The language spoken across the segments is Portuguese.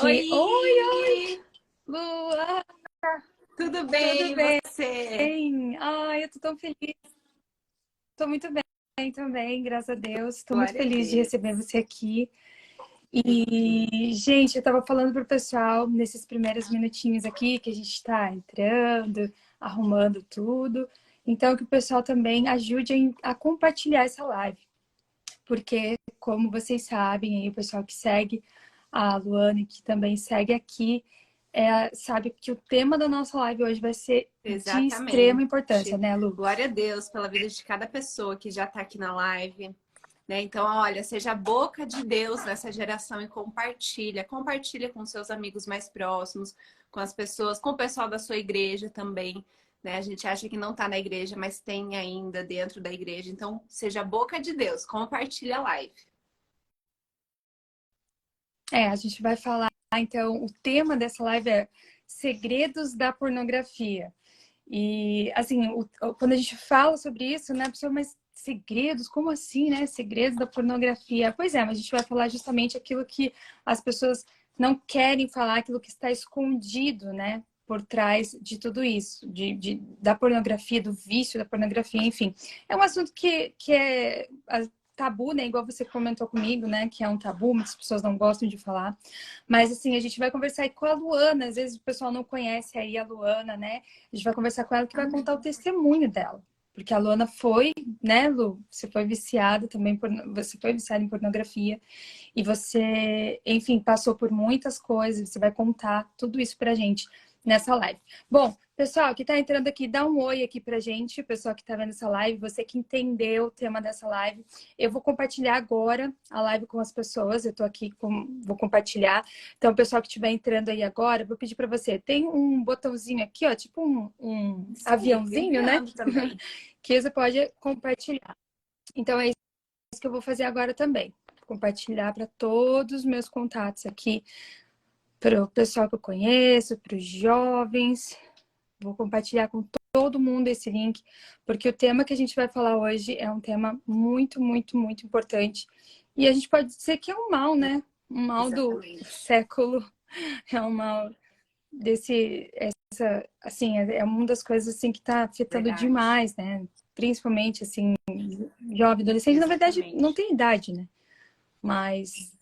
aqui. Oi, oi, Oi! Lua! Tudo Tudo bem, e você? bem? Ai, eu tô tão feliz. Tô muito bem também, graças a Deus. Tô muito Glória a feliz de receber Deus. você aqui. E, gente, eu tava falando pro pessoal nesses primeiros minutinhos aqui que a gente tá entrando, arrumando tudo. Então, que o pessoal também ajude a compartilhar essa live. Porque, como vocês sabem, aí o pessoal que segue a Luana, que também segue aqui, sabe que o tema da nossa live hoje vai ser de extrema importância, Exatamente. né, Lu? Glória a Deus pela vida de cada pessoa que já está aqui na live. Né? Então, olha, seja a boca de Deus nessa geração e compartilha. Compartilha com seus amigos mais próximos, com as pessoas, com o pessoal da sua igreja também. Né? A gente acha que não está na igreja, mas tem ainda dentro da igreja. Então, seja a boca de Deus. Compartilha a live. A gente vai falar, então, o tema dessa live é segredos da pornografia. E, assim, quando a gente fala sobre isso, né, a pessoa, mas segredos? Como assim, né? Segredos da pornografia? Pois é, mas a gente vai falar justamente aquilo que as pessoas não querem falar, aquilo que está escondido, né? Por trás de tudo isso, da pornografia, do vício da pornografia, enfim. É um assunto que é tabu, né? Igual você comentou comigo, né? Que é um tabu, muitas pessoas não gostam de falar. Mas, assim, a gente vai conversar aí com a Luana. Às vezes o pessoal não conhece aí a Luana, né? A gente vai conversar com ela que vai contar o testemunho dela. Porque a Luana foi, né, Lu? Você foi viciada também, você foi viciada em pornografia. E você, enfim, passou por muitas coisas. Você vai contar tudo isso pra gente nessa live. Bom, pessoal que tá entrando aqui, dá um oi aqui pra gente. Pessoal que tá vendo essa live, você que entendeu o tema dessa live. Eu vou compartilhar agora a live com as pessoas. Eu tô aqui, vou compartilhar. Então, o pessoal que estiver entrando aí agora, vou pedir para você. Tem um botãozinho aqui, ó, tipo um Sim, aviãozinho, né? enviando também. Que você pode compartilhar. Então, é isso que eu vou fazer agora também. Compartilhar para todos os meus contatos aqui, para o pessoal que eu conheço, para os jovens. Vou compartilhar com todo mundo esse link, porque o tema que a gente vai falar hoje é um tema muito, muito, muito importante. E a gente pode dizer que é um mal, né? Um mal do Exatamente. século. É um mal assim, é uma das coisas assim que está afetando Verdade. demais, né? Principalmente assim, jovem, adolescente, na verdade não Exatamente. tem idade, né? Mas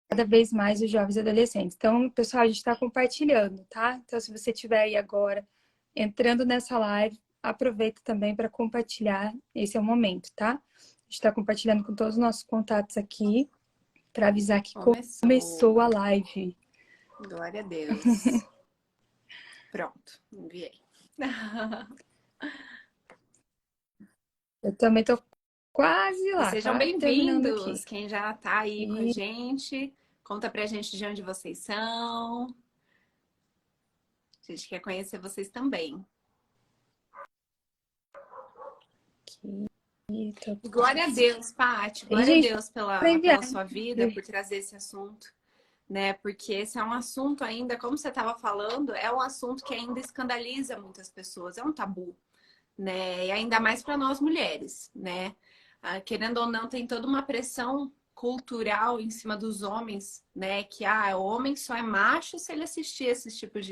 cada vez mais os jovens e adolescentes. Então, pessoal, a gente está compartilhando, tá? Então, se você estiver aí agora entrando nessa live, aproveita também para compartilhar. Esse é o momento, tá? A gente está compartilhando com todos os nossos contatos aqui para avisar que começou Começou. a live. Glória a Deus. Pronto, enviei. Eu também tô quase E lá, sejam quase terminando bem-vindos. aqui. Quem já tá aí com a E gente, conta pra gente de onde vocês são. A gente quer conhecer vocês também. aqui tô E glória a quase. Deus, Paty. Tem Glória a gente Deus para enviar. pela sua vida, por trazer esse assunto. Né? Porque esse é um assunto ainda, como você estava falando, é um assunto que ainda escandaliza muitas pessoas, é um tabu, né? E ainda mais para nós mulheres, né? Querendo ou não, tem toda uma pressão cultural em cima dos homens, né? Que o homem só é macho se ele assistir esses tipos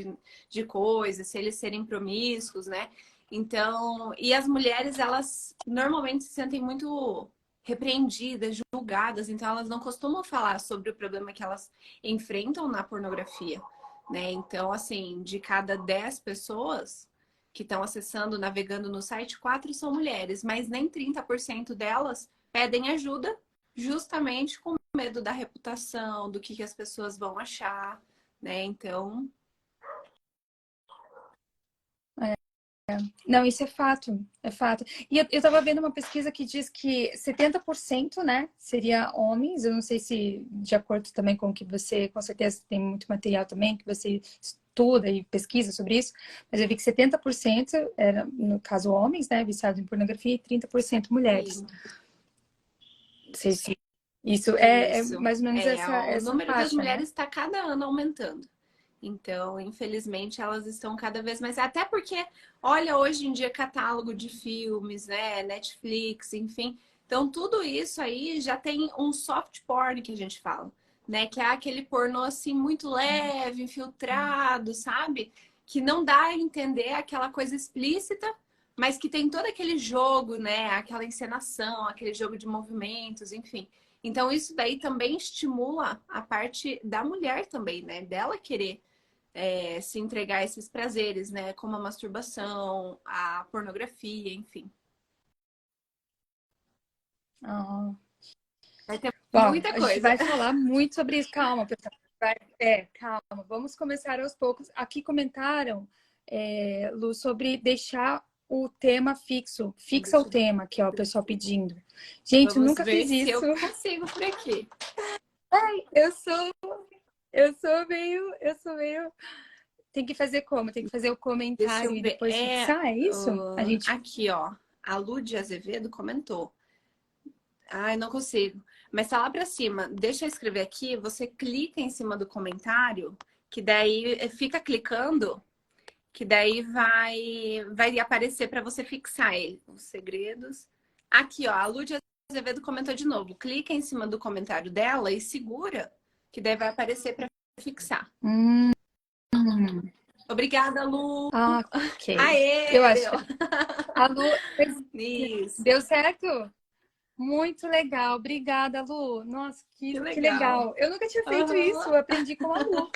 de coisas, se eles serem promíscuos, né? Então, e as mulheres, elas normalmente se sentem muito repreendidas, julgadas, então elas não costumam falar sobre o problema que elas enfrentam na pornografia, né? Então, assim, de cada 10 pessoas que estão acessando, navegando no site, 4 são mulheres, mas nem 30% delas pedem ajuda, justamente com medo da reputação, do que as pessoas vão achar, né? Então, Não, isso é fato, é fato. E eu tava vendo uma pesquisa que diz que 70%, né, seria homens. Eu não sei se de acordo também com o que você, com certeza tem muito material também que você estuda e pesquisa sobre isso, mas eu vi que 70% era, no caso, homens, né, viciados em pornografia, e 30% mulheres. sim, Não sei se isso é isso. mais ou menos O essa número das faixa, né? mulheres está cada ano aumentando. Então, infelizmente, elas estão cada vez mais. Até porque, olha, hoje em dia, catálogo de filmes, né? Netflix, enfim. Então, tudo isso aí já tem um soft porn que a gente fala. né? Que é aquele pornô assim muito leve, infiltrado, sabe? Que não dá a entender aquela coisa explícita, mas que tem todo aquele jogo, né? Aquela encenação, aquele jogo de movimentos, enfim. Então isso daí também estimula a parte da mulher também, né? Dela querer se entregar a esses prazeres, né? Como a masturbação, a pornografia, enfim. Ah. Vai ter Bom, muita a gente coisa. vai falar muito sobre isso. Calma, pessoal. Calma. Vamos começar aos poucos. Aqui comentaram, Lu, sobre deixar o tema fixo. Fixa o tema, que é o pessoal pedindo. Gente, eu Vamos nunca ver fiz se isso. eu consigo por aqui. Eu sou, eu sou meio. Tem que fazer como? Tem que fazer o Deixa comentário eu e ver. depois fixar, é isso? A gente. Aqui, ó. A Lud Azevedo comentou. Ai, não consigo. Mas tá lá pra cima. Deixa eu escrever aqui. Você clica em cima do comentário, que daí fica clicando, que daí vai aparecer para você fixar ele. Os segredos. Aqui, ó. A Lud Azevedo comentou de novo. Clica em cima do comentário dela e segura, que daí vai aparecer para fixar. Hum. Obrigada, Lu. Ah, ok. Eu Aê, acho deu. que a Lu Isso. deu certo? Muito legal. Obrigada, Lu. Nossa, Que que legal. legal. Eu nunca tinha feito isso. Uhum. Eu aprendi com a Lu.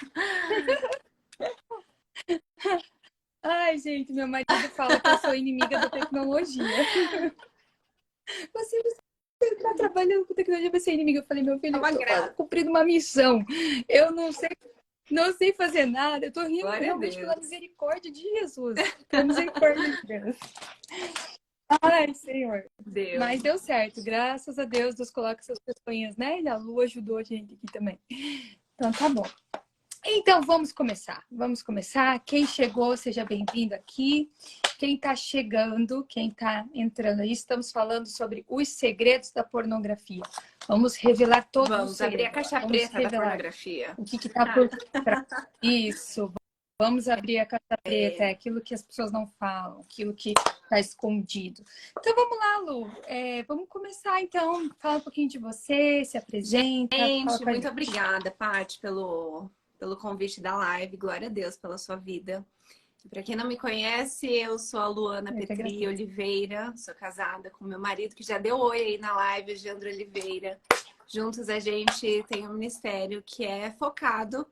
Ai, gente, meu marido fala que eu sou inimiga da tecnologia. Você está trabalhando com tecnologia, você é inimiga. Eu falei, meu É filho, eu uma estou graça. cumprindo uma missão. Eu não sei fazer nada. Eu estou rindo Glória a realmente pela Deus. misericórdia de Jesus. Pela misericórdia de Deus. Ai, Senhor. Deu. Mas deu certo. Graças a Deus, Deus coloca essas pessoinhas, né? E a Lu ajudou a gente aqui também. Então, tá bom. Então, vamos começar. Vamos começar. Quem chegou, seja bem-vindo aqui. Quem está chegando, quem está entrando aí, estamos falando sobre os segredos da pornografia. Vamos revelar todos os Vamos abrir a segredos. caixa Vamos preta da revelar pornografia. o que está por trás. Isso. Vamos abrir a caixa preta, é aquilo que as pessoas não falam, aquilo que está escondido. Então, vamos lá, Lu. Vamos começar, então. Fala um pouquinho de você, se apresenta, fala Gente, com a muito gente. obrigada, Paty, pelo convite da live. Glória a Deus pela sua vida. Para quem não me conhece, eu sou a Luana Eu que Petri agradeço. Oliveira, sou casada com meu marido, que já deu oi aí na live, o Geandro Oliveira. Juntos a gente tem um ministério que é focado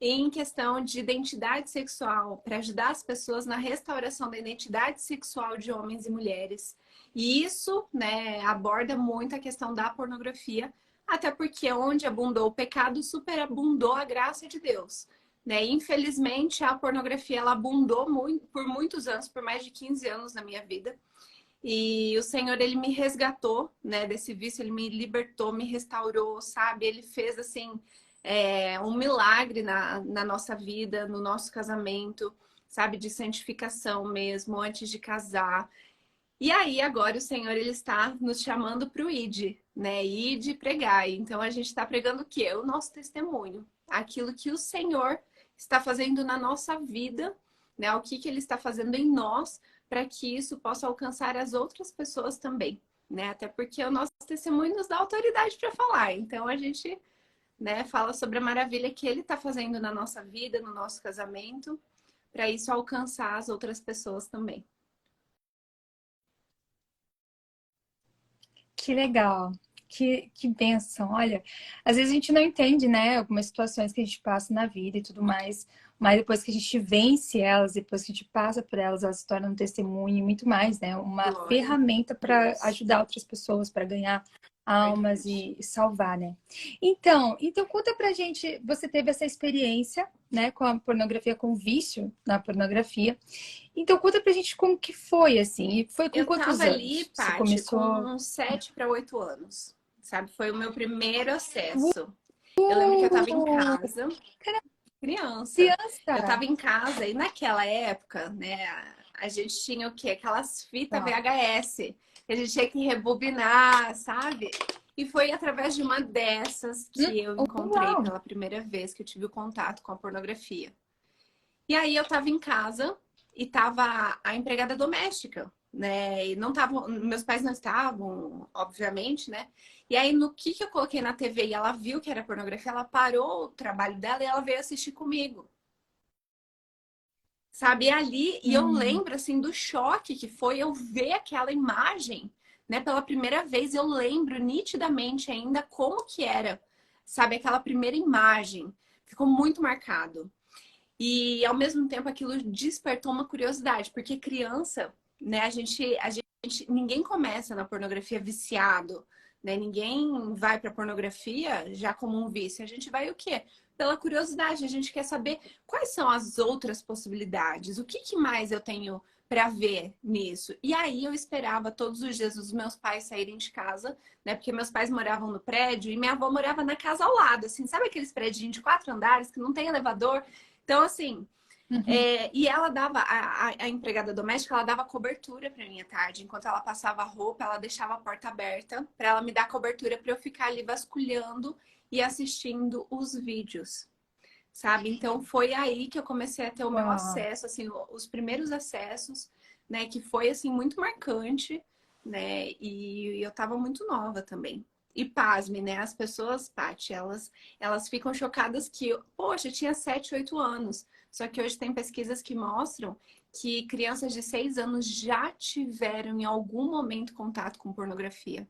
em questão de identidade sexual, para ajudar as pessoas na restauração da identidade sexual de homens e mulheres. E isso, né, aborda muito a questão da pornografia, até porque onde abundou o pecado, superabundou a graça de Deus. Né? Infelizmente, a pornografia ela abundou muito, por muitos anos, por mais de 15 anos na minha vida. E o Senhor, ele me resgatou, né, desse vício, ele me libertou, me restaurou, sabe? Ele fez, assim, um milagre na nossa vida, no nosso casamento, sabe? De santificação mesmo, antes de casar. E aí, agora, o Senhor, ele está nos chamando para o ID, né? ID pregar. Então, a gente está pregando o quê? O nosso testemunho. Aquilo que o Senhor está fazendo na nossa vida, né? O que ele está fazendo em nós, para que isso possa alcançar as outras pessoas também, né? Até porque o nosso testemunho nos dá autoridade para falar. Então, a gente, né, fala sobre a maravilha que ele está fazendo na nossa vida, no nosso casamento, para isso alcançar as outras pessoas também. Que legal, que bênção. Olha, às vezes a gente não entende, né, algumas situações que a gente passa na vida e tudo mais, mas depois que a gente vence elas, depois que a gente passa por elas, elas se tornam um testemunho e muito mais, né? Uma Glória ferramenta a para Deus. ajudar outras pessoas, para ganhar almas e salvar, né? Então conta pra gente, você teve essa experiência, né, com a pornografia, com o vício na pornografia. Então conta pra gente como que foi, assim, e foi com Eu quantos tava ali, anos? Você Paty, com começou... uns 7 para 8 anos, sabe? Foi o meu primeiro acesso. Eu lembro que eu tava em casa, criança. Eu Criança! tava em casa e naquela época, né, a gente tinha o quê? Aquelas fitas Tá. VHS, que a gente tinha que rebobinar, sabe? E foi através de uma dessas que eu encontrei Uau! pela primeira vez que eu tive o contato com a pornografia. E aí eu tava em casa e tava a empregada doméstica, né? E não estavam, meus pais não estavam, obviamente, né? E aí, no que eu coloquei na TV e ela viu que era pornografia, ela parou o trabalho dela e ela veio assistir comigo. Sabe? E ali, e eu Hum, lembro, assim, do choque que foi eu ver aquela imagem, né? Pela primeira vez, eu lembro nitidamente ainda como que era, sabe? Aquela primeira imagem. Ficou muito marcado. E, ao mesmo tempo, aquilo despertou uma curiosidade, porque criança, né? Ninguém começa na pornografia viciado, né? Ninguém vai para pornografia já como um vício. A gente vai o quê? Pela curiosidade. A gente quer saber quais são as outras possibilidades. O que mais eu tenho para ver nisso? E aí eu esperava todos os dias os meus pais saírem de casa, né? Porque meus pais moravam no prédio e minha avó morava na casa ao lado, assim, sabe aqueles prédios de 4 andares que não tem elevador? Então, assim, uhum. e ela dava, a empregada doméstica, ela dava cobertura para mim à tarde. Enquanto ela passava a roupa, ela deixava a porta aberta para ela me dar cobertura para eu ficar ali vasculhando e assistindo os vídeos, sabe? Então foi aí que eu comecei a ter o meu Uau. acesso, assim, os primeiros acessos, né? Que foi, assim, muito marcante, né? E eu tava muito nova também. E pasme, né? As pessoas, Paty, elas ficam chocadas que, poxa, eu tinha 7, 8 anos. Só que hoje tem pesquisas que mostram que crianças de 6 anos já tiveram em algum momento contato com pornografia.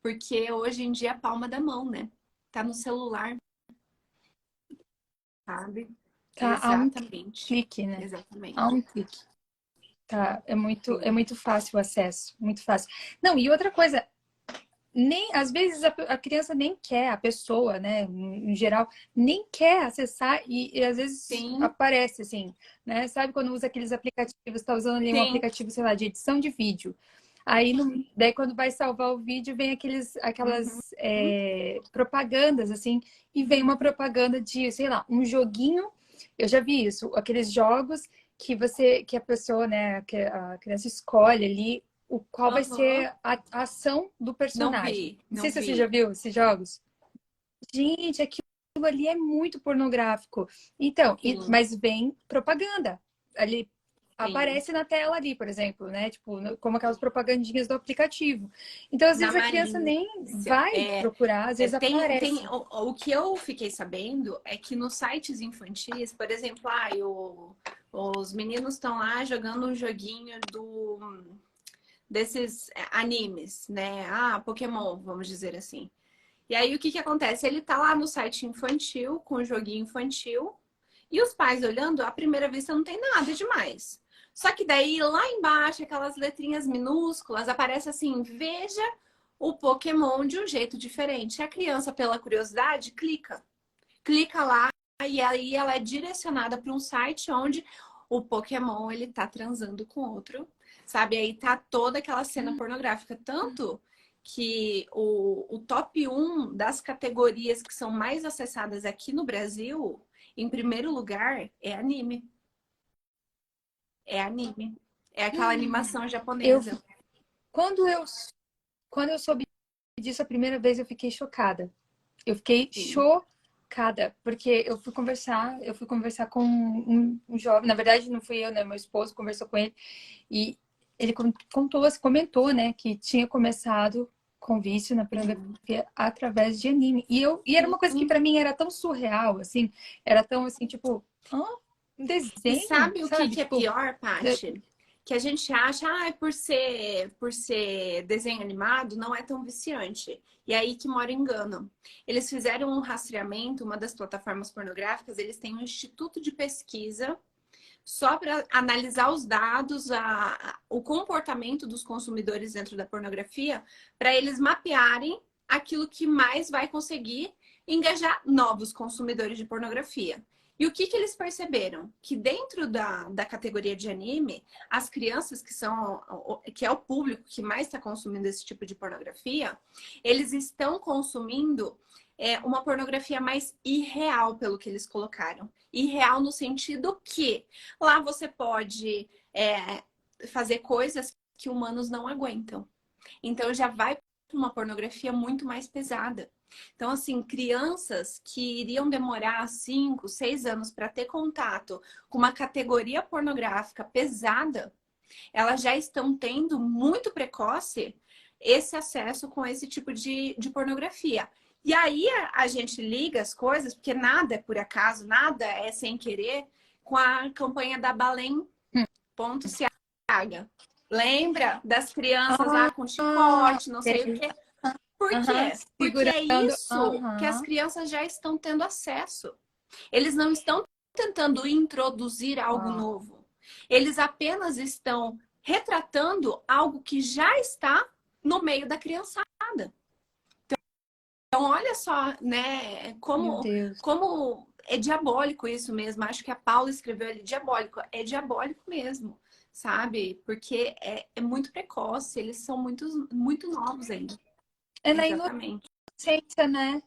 Porque hoje em dia é a palma da mão, né? Tá no celular, sabe? Tá a um Exatamente. clique, né? A Exatamente. um clique. Tá, é Sim. muito fácil o acesso, muito fácil. Não, e outra coisa, nem às vezes a criança nem quer, a pessoa, né, em geral, nem quer acessar e às vezes Sim, aparece assim, né? Sabe quando usa aqueles aplicativos, está usando ali um sim. aplicativo, sei lá, de edição de vídeo. Aí, daí quando vai salvar o vídeo, vem Uhum. aquelas propagandas, assim, e vem uma propaganda de, sei lá, um joguinho. Eu já vi isso, aqueles jogos que a pessoa, né, que a criança escolhe ali qual vai Aham. ser a ação do Não personagem. vi, Não não sei se você já vi. viu esses jogos. Gente, aquilo ali é muito pornográfico. Então, Sim, mas vem propaganda. Ali sim. aparece na tela ali, por exemplo, né? Tipo, como aquelas propagandinhas do aplicativo. Então, às Na vezes a criança nem malícia. vai procurar, às vezes Tem aparece. o que eu fiquei sabendo é que nos sites infantis, por exemplo, os meninos estão lá jogando um joguinho desses animes, né? Ah, Pokémon, vamos dizer assim. E aí o que acontece? Ele tá lá no site infantil, com o joguinho infantil, e os pais olhando, à primeira vista não tem nada demais. Só que daí lá embaixo, aquelas letrinhas minúsculas, aparece assim: veja o Pokémon de um jeito diferente. A criança, pela curiosidade, clica lá e aí ela é direcionada para um site onde o Pokémon ele tá transando com outro, sabe? Aí tá toda aquela cena pornográfica, tanto que o top um das categorias que são mais acessadas aqui no Brasil, em primeiro lugar, é anime. É anime. É aquela animação Eu, japonesa. quando eu, quando eu soube disso a primeira vez, eu fiquei chocada. Eu fiquei Sim. chocada, porque eu fui conversar com um jovem, na verdade não fui eu, né? Meu esposo conversou com ele e ele comentou, né, que tinha começado com vício na Sim. pornografia através de anime. E era uma coisa que Sim. para mim era tão surreal, assim, era tão assim, tipo, um E desenho, sabe o sabe? que é Tipo, pior, Paty? Que a gente acha, por ser desenho animado, não é tão viciante. E é aí que mora o engano. Eles fizeram um rastreamento, uma das plataformas pornográficas, eles têm um instituto de pesquisa só para analisar os dados, o comportamento dos consumidores dentro da pornografia, para eles mapearem aquilo que mais vai conseguir engajar novos consumidores de pornografia. E o que eles perceberam? Que dentro da categoria de anime, as crianças que é o público que mais está consumindo esse tipo de pornografia, eles estão consumindo uma pornografia mais irreal, pelo que eles colocaram. Irreal no sentido que lá você pode fazer coisas que humanos não aguentam. Então já vai para uma pornografia muito mais pesada. Então, assim, crianças que iriam demorar 5, 6 anos para ter contato com uma categoria pornográfica pesada, elas já estão tendo muito precoce esse acesso com esse tipo de pornografia. E aí a gente liga as coisas, porque nada é por acaso, nada é sem querer, com a campanha da Balém.ch. Lembra das crianças lá com chicote, não sei o quê? Por quê? Porque é Segurando. isso que as crianças já estão tendo acesso. Eles não estão tentando introduzir algo novo. Eles apenas estão retratando algo que já está no meio da criançada. Então, olha só, né, como é diabólico isso mesmo. Acho que a Paula escreveu ali, diabólico. É diabólico mesmo, sabe? Porque é muito precoce, eles são muito novos ainda. É na Exatamente. inocência, né?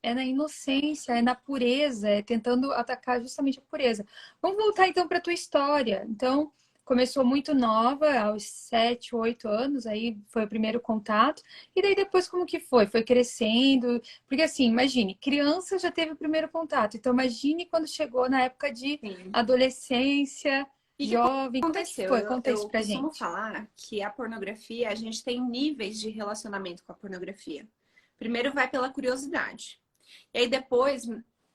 É na inocência, é na pureza, é tentando atacar justamente a pureza. Vamos voltar então para a tua história. Então, começou muito nova, aos 7, 8 anos, aí foi o primeiro contato. E daí depois como que foi? Foi crescendo? Porque assim, imagine, criança já teve o primeiro contato. Então imagine quando chegou na época de Sim. adolescência, O que jovem. Como é que aconteceu? foi? Conta isso Eu pra costumo gente. falar que a pornografia, a gente tem níveis de relacionamento com a pornografia. Primeiro vai pela curiosidade. E aí depois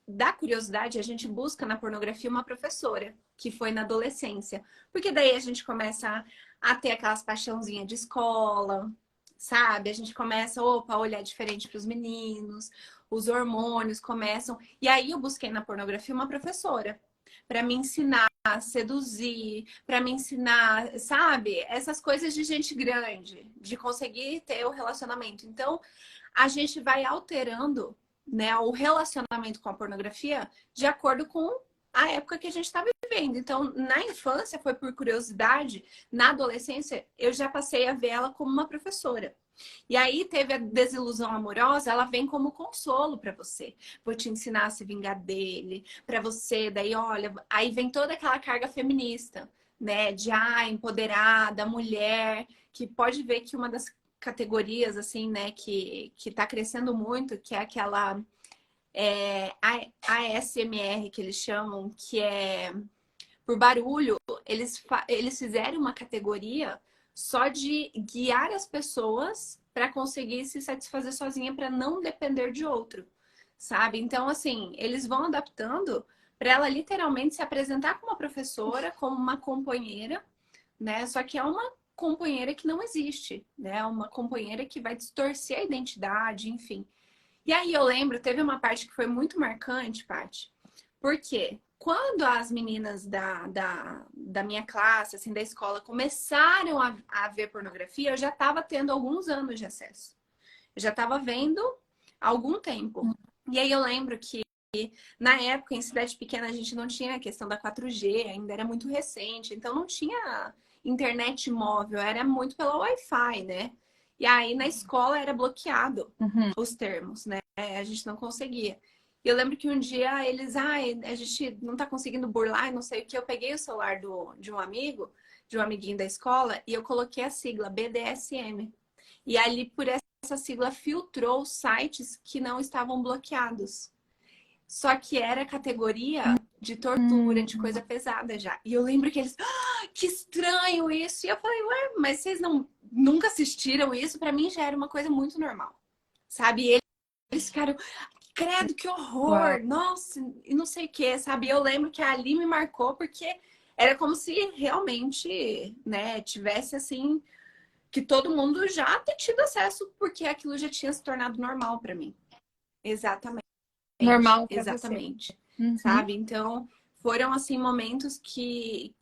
da curiosidade, a gente busca na pornografia uma professora, que foi na adolescência. Porque daí a gente começa a ter aquelas paixãozinhas de escola, sabe? A gente começa, opa, a olhar diferente para os meninos, os hormônios começam. E aí eu busquei na pornografia uma professora para me ensinar a seduzir, para me ensinar, sabe? Essas coisas de gente grande, de conseguir ter o relacionamento. Então, a gente vai alterando, né, o relacionamento com a pornografia de acordo com a época que a gente está vivendo. Então, na infância foi por curiosidade, na adolescência eu já passei a ver ela como uma professora. E aí teve a desilusão amorosa, ela vem como consolo para você. Vou te ensinar a se vingar dele, para você, daí olha, aí vem toda aquela carga feminista, né, de empoderada, mulher, que pode ver que uma das categorias assim, né, que tá crescendo muito, que é aquela ASMR que eles chamam, que é por barulho, eles fizeram uma categoria só de guiar as pessoas para conseguir se satisfazer sozinha, para não depender de outro, sabe? Então, assim, eles vão adaptando para ela literalmente se apresentar como uma professora, como uma companheira, né? Só que é uma companheira que não existe, né? Uma companheira que vai distorcer a identidade, enfim. E aí eu lembro, teve uma parte que foi muito marcante, Paty, porque quando as meninas da minha classe, assim, da escola, começaram a ver pornografia, eu já estava tendo alguns anos de acesso. Eu já estava vendo há algum tempo. E aí eu lembro que na época, em cidade pequena, a gente não tinha a questão da 4G, ainda era muito recente, então não tinha internet móvel, era muito pelo Wi-Fi, né? E aí na escola era bloqueado os termos, né? A gente não conseguia. E eu lembro que um dia eles, a gente não tá conseguindo burlar, não sei o que. Eu peguei o celular de um amigo, de um amiguinho da escola, e eu coloquei a sigla BDSM. E ali, por essa sigla, filtrou os sites que não estavam bloqueados. Só que era categoria de tortura, de coisa pesada já. E eu lembro que eles, que estranho isso. E eu falei, ué, mas vocês nunca assistiram isso? Pra mim já era uma coisa muito normal, sabe? E eles ficaram, credo, que Uau. horror, nossa, e não sei o que, sabe? Eu lembro que ali me marcou porque era como se realmente, né, tivesse assim, que todo mundo já tinha tido acesso, porque aquilo já tinha se tornado normal pra mim. Exatamente. Normal para você. Exatamente. Sabe? Então, foram assim momentos que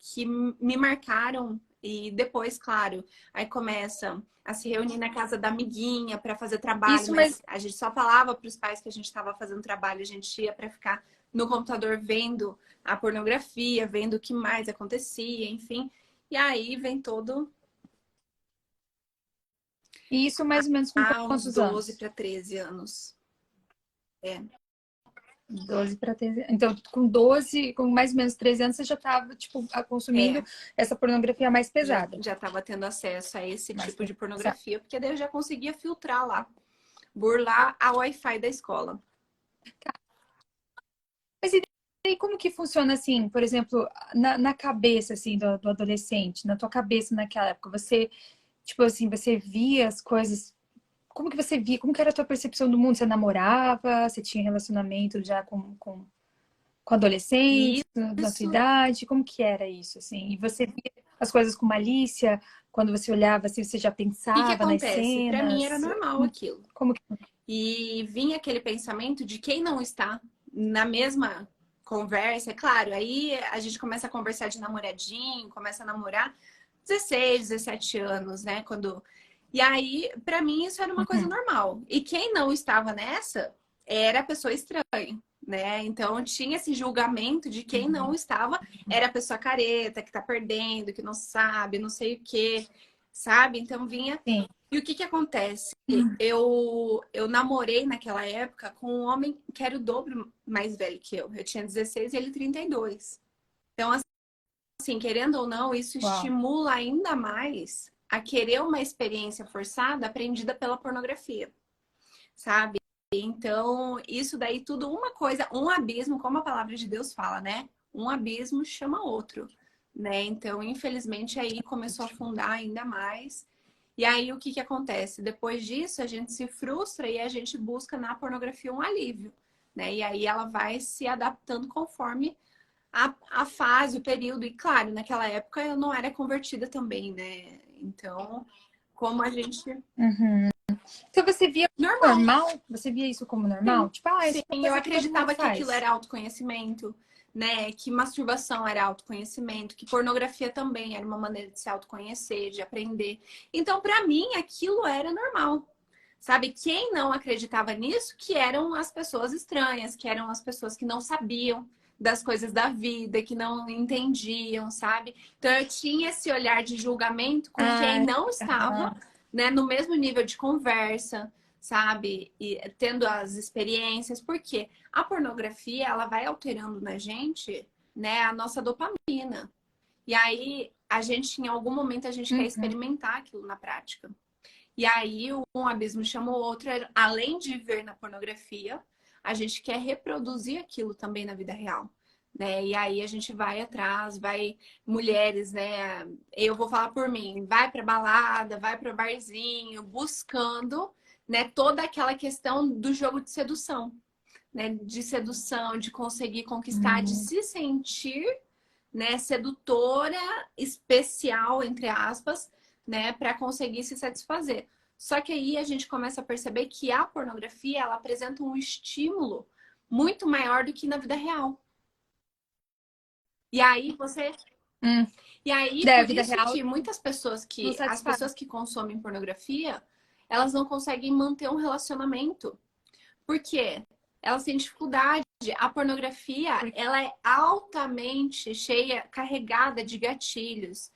me marcaram e depois, claro, aí começa a se reunir na casa da amiguinha para fazer trabalho, Isso, mas mas a gente só falava para os pais que a gente estava fazendo trabalho, a gente ia para ficar no computador vendo a pornografia, vendo o que mais acontecia, enfim. E aí vem todo isso mais ou menos com uns quantos 12 anos? para 13 anos. É. 12 para 13. Então, com 12, com mais ou menos 13 anos, você já estava, tipo, consumindo É. essa pornografia mais já pesada. já estava tendo acesso a esse Mais tipo de pesada. pornografia, porque daí eu já conseguia filtrar lá, burlar a Wi-Fi da escola. Mas e aí como que funciona assim, por exemplo, na cabeça assim do adolescente, na tua cabeça naquela época, você, tipo assim, você via as coisas, como que você via, como que era a tua percepção do mundo? Você namorava, você tinha relacionamento já com E adolescentes, na tua isso, idade, como que era isso, assim? E você via as coisas com malícia, quando você olhava assim, você já o que pensava nas acontece? Para mim era cenas, normal aquilo. como que... E vinha aquele pensamento de quem não está na mesma conversa. É claro, aí a gente começa a conversar de namoradinho, começa a namorar 16, 17 anos, né? Quando... E aí, para mim, isso era uma coisa Uhum, normal. E quem não estava nessa era a pessoa estranha, né? Então tinha esse julgamento de quem não uhum. estava era a pessoa careta, que tá perdendo, que não sabe, não sei o quê, sabe? Então vinha. Sim. E o que que acontece? Eu namorei naquela época com um homem que era o dobro mais velho que eu. Eu tinha 16 e ele 32. Então, assim, querendo ou não, isso Uau. estimula ainda mais a querer uma experiência forçada aprendida pela pornografia, sabe? Então, isso daí tudo uma coisa, um abismo, como a palavra de Deus fala, né? Um abismo chama outro, né? Então, infelizmente, aí começou a afundar ainda mais. E aí, o que que acontece? Depois disso, a gente se frustra e a gente busca na pornografia um alívio, né? E aí ela vai se adaptando conforme a fase, o período. E claro, naquela época eu não era convertida também, né? Então, como a gente... Uhum. Então você via Normal. normal? Você via isso como normal? Sim, Tipo, ah, sim, isso é uma eu coisa que todo mundo acreditava que aquilo faz. era autoconhecimento, né? Que masturbação era autoconhecimento, que pornografia também era uma maneira de se autoconhecer, de aprender. Então, para mim, aquilo era normal. Sabe, quem não acreditava nisso, que eram as pessoas estranhas, que eram as pessoas que não sabiam das coisas da vida, que não entendiam, sabe? Então eu tinha esse olhar de julgamento com quem Ah, não estava, aham. né, no mesmo nível de conversa, sabe? E tendo as experiências, porque a pornografia, ela vai alterando na gente, né, a nossa dopamina. E aí a gente, em algum momento, a gente quer Uhum. experimentar aquilo na prática. E aí um abismo chama o outro, além de ver na pornografia, a gente quer reproduzir aquilo também na vida real. Né? E aí a gente vai atrás, vai mulheres, né? Eu vou falar por mim, vai para balada, vai para barzinho, buscando, né, toda aquela questão do jogo de sedução, né? De sedução, de conseguir conquistar, de Uhum. se sentir, né, sedutora, especial, entre aspas, né, para conseguir se satisfazer. Só que aí a gente começa a perceber que a pornografia, ela apresenta um estímulo muito maior do que na vida real. E aí você Hum. E aí Da por vida isso real que muitas pessoas não que as satisfaz. pessoas que consomem pornografia, elas não conseguem manter um relacionamento. Por quê? Elas têm dificuldade. A pornografia, Porque... ela é altamente cheia, carregada de gatilhos,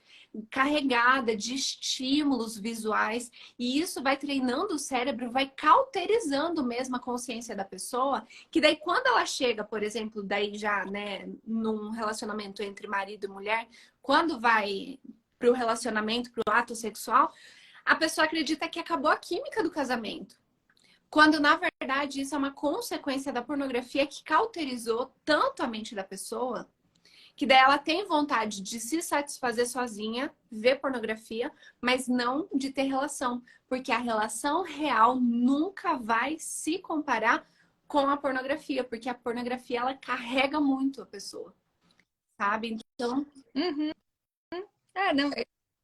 carregada de estímulos visuais, e isso vai treinando o cérebro, vai cauterizando mesmo a consciência da pessoa, que daí quando ela chega, por exemplo, daí já, né, num relacionamento entre marido e mulher, quando vai pro relacionamento, pro ato sexual, a pessoa acredita que acabou a química do casamento. Quando, na verdade, isso é uma consequência da pornografia que cauterizou tanto a mente da pessoa, que daí ela tem vontade de se satisfazer sozinha, ver pornografia, mas não de ter relação. Porque a relação real nunca vai se comparar com a pornografia, porque a pornografia ela carrega muito a pessoa, sabe? Então, Uhum. É, não,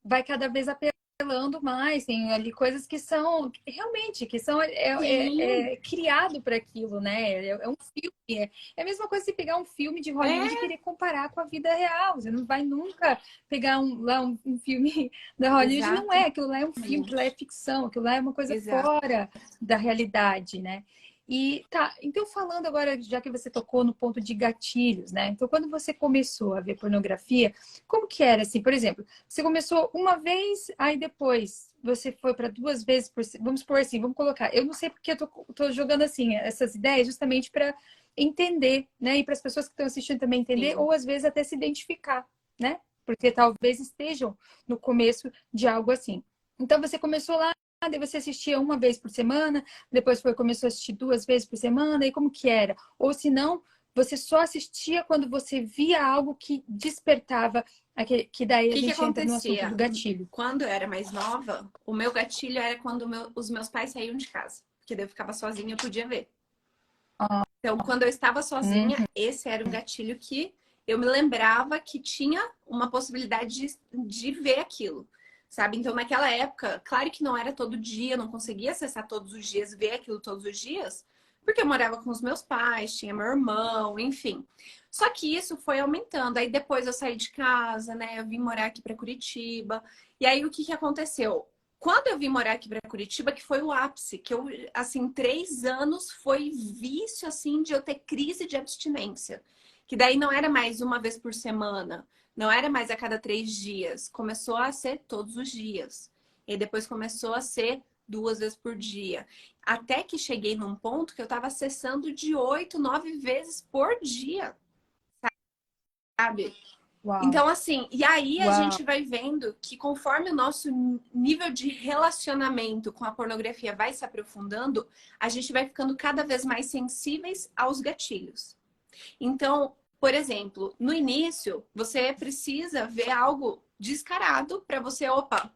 vai cada vez apelando mais, tem ali coisas que são realmente que são sim, criado para aquilo, né? É um filme, é a mesma coisa se pegar um filme de Hollywood e é querer comparar com a vida real. Você não vai nunca pegar um filme da Hollywood, não é, exatamente, aquilo lá é um filme, aquilo lá é ficção, aquilo lá é uma coisa exato. fora da realidade, né? E tá, então falando agora, já que você tocou no ponto de gatilhos, né? Então, quando você começou a ver pornografia, como que era assim? Por exemplo, você começou uma vez, aí depois você foi para duas vezes por... Vamos por assim, vamos colocar. Eu não sei porque eu tô jogando assim essas ideias justamente para entender, né? E para as pessoas que estão assistindo também entender, Sim. ou às vezes até se identificar, né? Porque talvez estejam no começo de algo assim. Então você começou lá, daí você assistia uma vez por semana, depois começou a assistir duas vezes por semana, e como que era? Ou se não, você só assistia quando você via algo que despertava, que daí a que gente entra no assunto acontecia? do gatilho. Quando eu era mais nova, o meu gatilho era quando os meus pais saíam de casa. Porque daí eu ficava sozinha e eu podia ver. Então, quando eu estava sozinha, esse era um gatilho que eu me lembrava que tinha uma possibilidade de ver aquilo, sabe? Então, naquela época, claro que não era todo dia, eu não conseguia acessar todos os dias, ver aquilo todos os dias, porque eu morava com os meus pais, tinha meu irmão, enfim. Só que isso foi aumentando. Aí depois eu saí de casa, né? Eu vim morar aqui para Curitiba. E aí o que aconteceu? Quando eu vim morar aqui para Curitiba, que foi o ápice, que eu, assim, 3 anos foi vício, assim, de eu ter crise de abstinência. Que daí não era mais uma vez por semana, não era mais a cada 3 dias. Começou a ser todos os dias. E depois começou a ser 2 vezes por dia. Até que cheguei num ponto que eu estava acessando de 8, 9 vezes por dia, sabe? Uau, Então, assim, e aí a uau. gente vai vendo que conforme o nosso nível de relacionamento com a pornografia vai se aprofundando, a gente vai ficando cada vez mais sensíveis aos gatilhos. Então, por exemplo, no início, você precisa ver algo descarado para você, opa,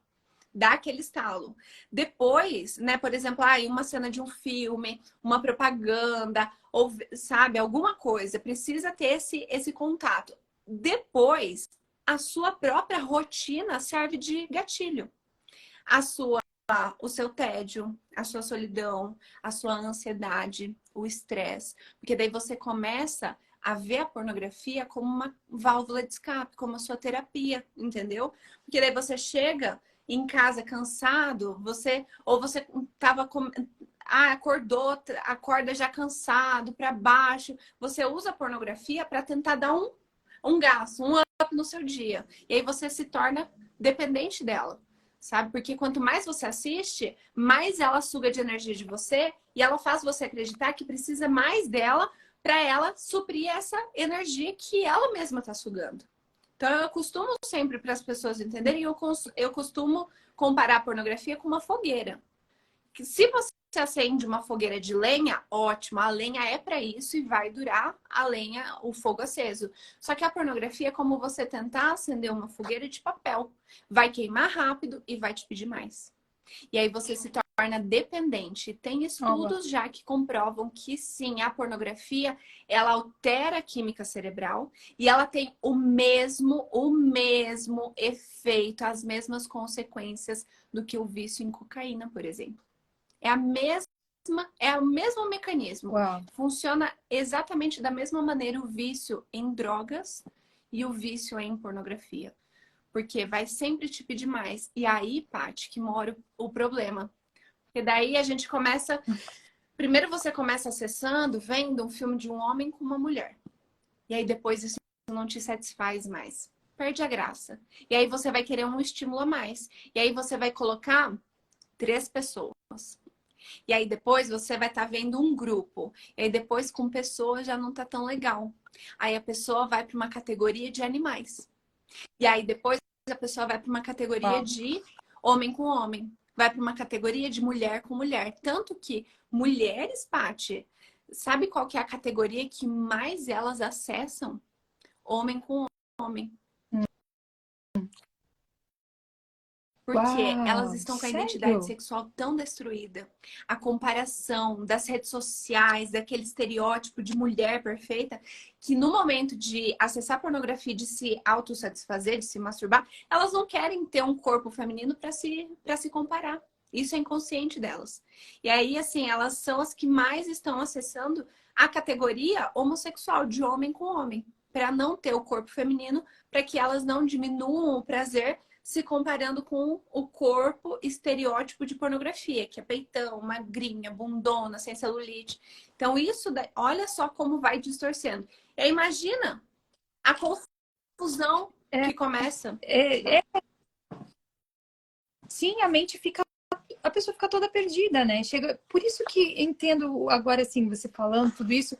dar aquele estalo. Depois, né, por exemplo, uma cena de um filme, uma propaganda, ou, sabe, alguma coisa, precisa ter esse contato. Depois, a sua própria rotina serve de gatilho. A sua, o seu tédio, a sua solidão, a sua ansiedade, o estresse. Porque daí você começa a ver a pornografia como uma válvula de escape, como a sua terapia, entendeu? Porque daí você chega em casa cansado, você tava acordou, acorda já cansado, para baixo. Você usa a pornografia para tentar dar um gás, um up no seu dia. E aí você se torna dependente dela, sabe? Porque quanto mais você assiste, mais ela suga de energia de você e ela faz você acreditar que precisa mais dela para ela suprir essa energia que ela mesma está sugando. Então, eu costumo sempre, para as pessoas entenderem, eu costumo comparar a pornografia com uma fogueira. Que se você acende uma fogueira de lenha, ótimo, a lenha é para isso e vai durar a lenha, o fogo aceso. Só que a pornografia é como você tentar acender uma fogueira de papel. Vai queimar rápido e vai te pedir mais. E aí você se torna dependente. Tem estudos já que comprovam que sim, a pornografia, ela altera a química cerebral e ela tem o mesmo efeito, as mesmas consequências do que o vício em cocaína, por exemplo. É o mesmo mecanismo. Uau. Funciona exatamente da mesma maneira o vício em drogas e o vício em pornografia. Porque vai sempre te pedir mais. E aí, Paty, que mora o problema. Porque daí a gente começa... Primeiro você começa acessando, vendo um filme de um homem com uma mulher. E aí depois isso não te satisfaz mais. Perde a graça. E aí você vai querer um estímulo a mais. E aí você vai colocar 3 pessoas. E aí depois você vai estar vendo um grupo. E aí depois com pessoas já não tá tão legal. Aí a pessoa vai para uma categoria de animais. E aí depois a pessoa vai para uma categoria de homem com homem. Vai para uma categoria de mulher com mulher. Tanto que mulheres, Paty, sabe qual que é a categoria que mais elas acessam? Homem com homem. Porque elas Uau, estão com a identidade sério? sexual tão destruída. A comparação das redes sociais, daquele estereótipo de mulher perfeita, que no momento de acessar pornografia, de se autossatisfazer, de se masturbar, elas não querem ter um corpo feminino para se comparar. Isso é inconsciente delas. E aí, assim, elas são as que mais estão acessando a categoria homossexual, de homem com homem, para não ter o corpo feminino, para que elas não diminuam o prazer se comparando com o corpo estereótipo de pornografia, que é peitão, magrinha, bundona, sem celulite. Então, isso, olha só como vai distorcendo. E aí, imagina a confusão É, que começa. sim, a mente fica, a pessoa fica toda perdida, né? Chega, por isso que entendo agora, assim, você falando tudo isso,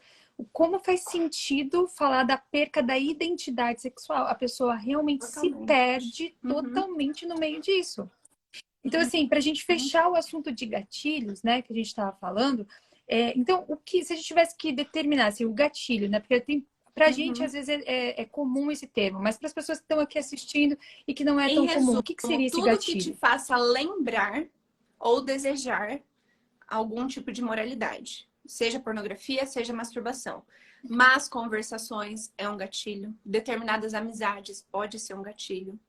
como faz sentido falar da perca da identidade sexual. A pessoa realmente se Totalmente. perde totalmente no meio disso. Então, assim, para a gente fechar o assunto de gatilhos, né, que a gente estava falando, Então, se a gente tivesse que determinar assim, o gatilho, né? Porque pra gente, Uhum. às vezes, é comum esse termo, mas para as pessoas que estão aqui assistindo e que não é Em tão comum, resumo, o que seria esse tudo que te gatilho? faça lembrar ou desejar algum tipo de moralidade. Seja pornografia, seja masturbação. Mas conversações é um gatilho. Determinadas amizades pode ser um gatilho.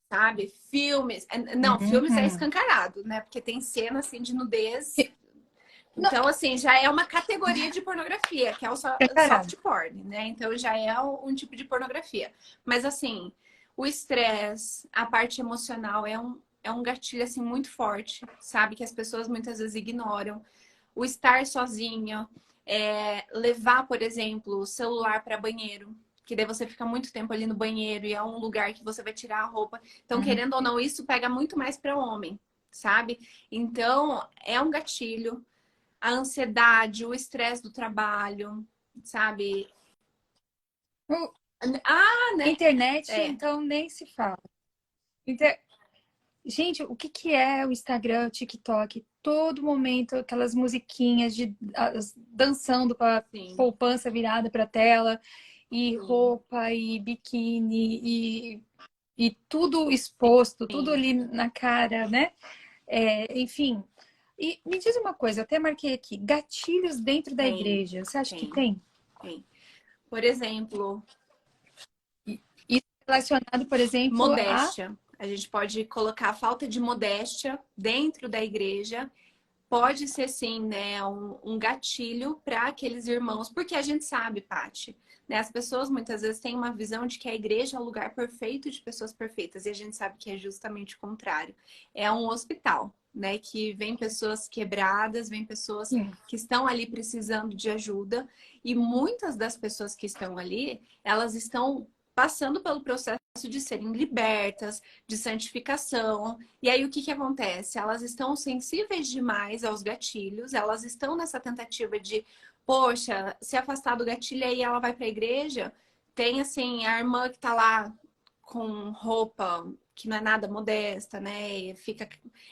Sabe? Filmes. Não, filmes é Uhum. escancarado, né? Porque tem cena assim de nudez. Não, Então, assim, já é uma categoria de pornografia, que é o preparado. soft porn, né? Então já é um tipo de pornografia. Mas assim, o estresse, a parte emocional é um gatilho assim muito forte, sabe? Que as pessoas muitas vezes ignoram. O estar sozinho, levar, por exemplo, o celular para banheiro, que daí você fica muito tempo ali no banheiro e é um lugar que você vai tirar a roupa. Então, Uhum. querendo ou não, isso pega muito mais para homem, sabe? Então, é um gatilho. A ansiedade, o estresse do trabalho, sabe? O- Ah, né? Internet, É, então, nem se fala. Inter- Gente, o que que é o Instagram, o TikTok? Todo momento, aquelas musiquinhas dançando com a sim, poupança virada para a tela, e sim, roupa, e biquíni, e tudo exposto, tudo sim, ali na cara, né? Enfim. E me diz uma coisa, eu até marquei aqui, gatilhos dentro da tem, igreja. Você acha que tem, tem? tem. Por exemplo, Isso relacionado, por exemplo, a. modéstia. A gente pode colocar a falta de modéstia dentro da igreja. Pode ser sim, né, um gatilho para aqueles irmãos, porque a gente sabe, Paty, né, as pessoas muitas vezes têm uma visão de que a igreja é o lugar perfeito de pessoas perfeitas, e a gente sabe que é justamente o contrário. É um hospital, né, que vem pessoas quebradas, vem pessoas Sim. que estão ali precisando de ajuda, e muitas das pessoas que estão ali, elas estão passando pelo processo de serem libertas, de santificação. E aí o que que acontece? Elas estão sensíveis demais aos gatilhos, elas estão nessa tentativa de, poxa, se afastar do gatilho aí ela vai para a igreja. Tem assim a irmã que tá lá com roupa que não é nada modesta, né? E fica,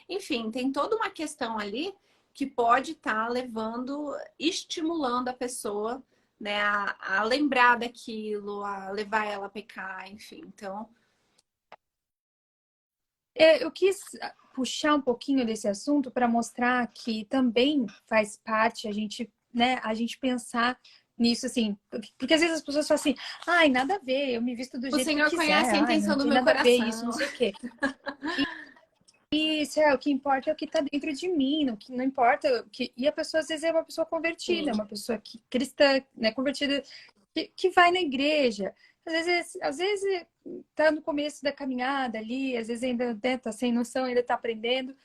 enfim, tem toda uma questão ali que pode estar levando, estimulando a pessoa, né, a lembrar daquilo, a levar ela a pecar, enfim. Então, Eu quis puxar um pouquinho desse assunto para mostrar que também faz parte a gente, né, a gente pensar nisso assim, porque às vezes as pessoas falam assim, ai, nada a ver, eu me visto do o jeito que eu Senhor quiser, conhece a ai, não intenção do tem meu nada a ver isso, não coração. sei o quê. Isso o que importa é o que está dentro de mim, não, que não importa que e a pessoa às vezes é uma pessoa convertida, é Sim, uma pessoa que cristã, né, convertida que vai na igreja. Às vezes tá no começo da caminhada ali, às vezes ainda né, tá sem noção, ainda tá aprendendo.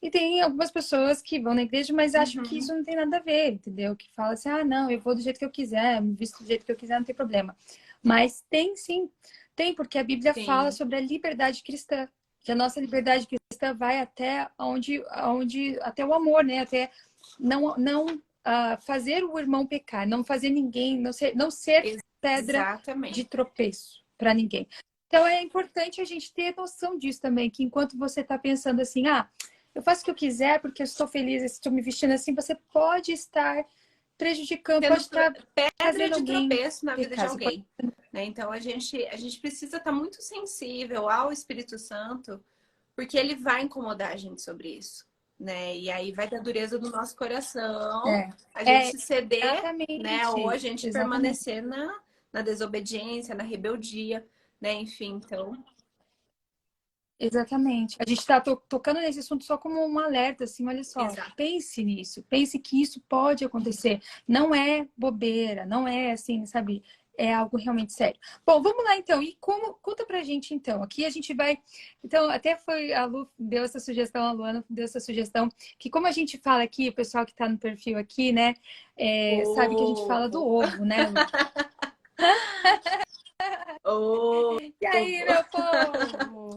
E tem algumas pessoas que vão na igreja, mas acham que uhum, isso não tem nada a ver, entendeu? Que fala assim, ah, não, eu vou do jeito que eu quiser, me visto do jeito que eu quiser, não tem problema. Mas tem sim, tem, porque a Bíblia fala sim, sobre a liberdade cristã, que a nossa liberdade cristã vai até o amor, né? Até não fazer o irmão pecar, não fazer ninguém, não ser pedra de exatamente. tropeço para ninguém. Então é importante a gente ter noção disso também, que enquanto você está pensando assim, ah, eu faço o que eu quiser porque eu estou feliz, estou me vestindo assim, você pode estar prejudicando, pode Sendo estar pedra fazendo de alguém tropeço na vida de pecar. Você pode... alguém. Né? Então a gente precisa estar muito sensível ao Espírito Santo, porque ele vai incomodar a gente sobre isso. Né? E aí vai da dureza do nosso coração, É, a é gente ceder, né? Ou a exatamente, gente exatamente. permanecer na desobediência, na rebeldia, né? Enfim, então. Exatamente. A gente está tocando nesse assunto só como um alerta, assim, olha só, Exato. pense nisso, pense que isso pode acontecer. Não é bobeira, não é assim, sabe? É algo realmente sério. Bom, vamos lá então. E como conta pra gente então? Aqui a gente vai. Então, até foi a Lu deu essa sugestão, a Luana deu essa sugestão, que como a gente fala aqui, o pessoal que está no perfil aqui, né, sabe que a gente fala do Ovo. ovo, né, Lu? E aí, Ovo. meu povo?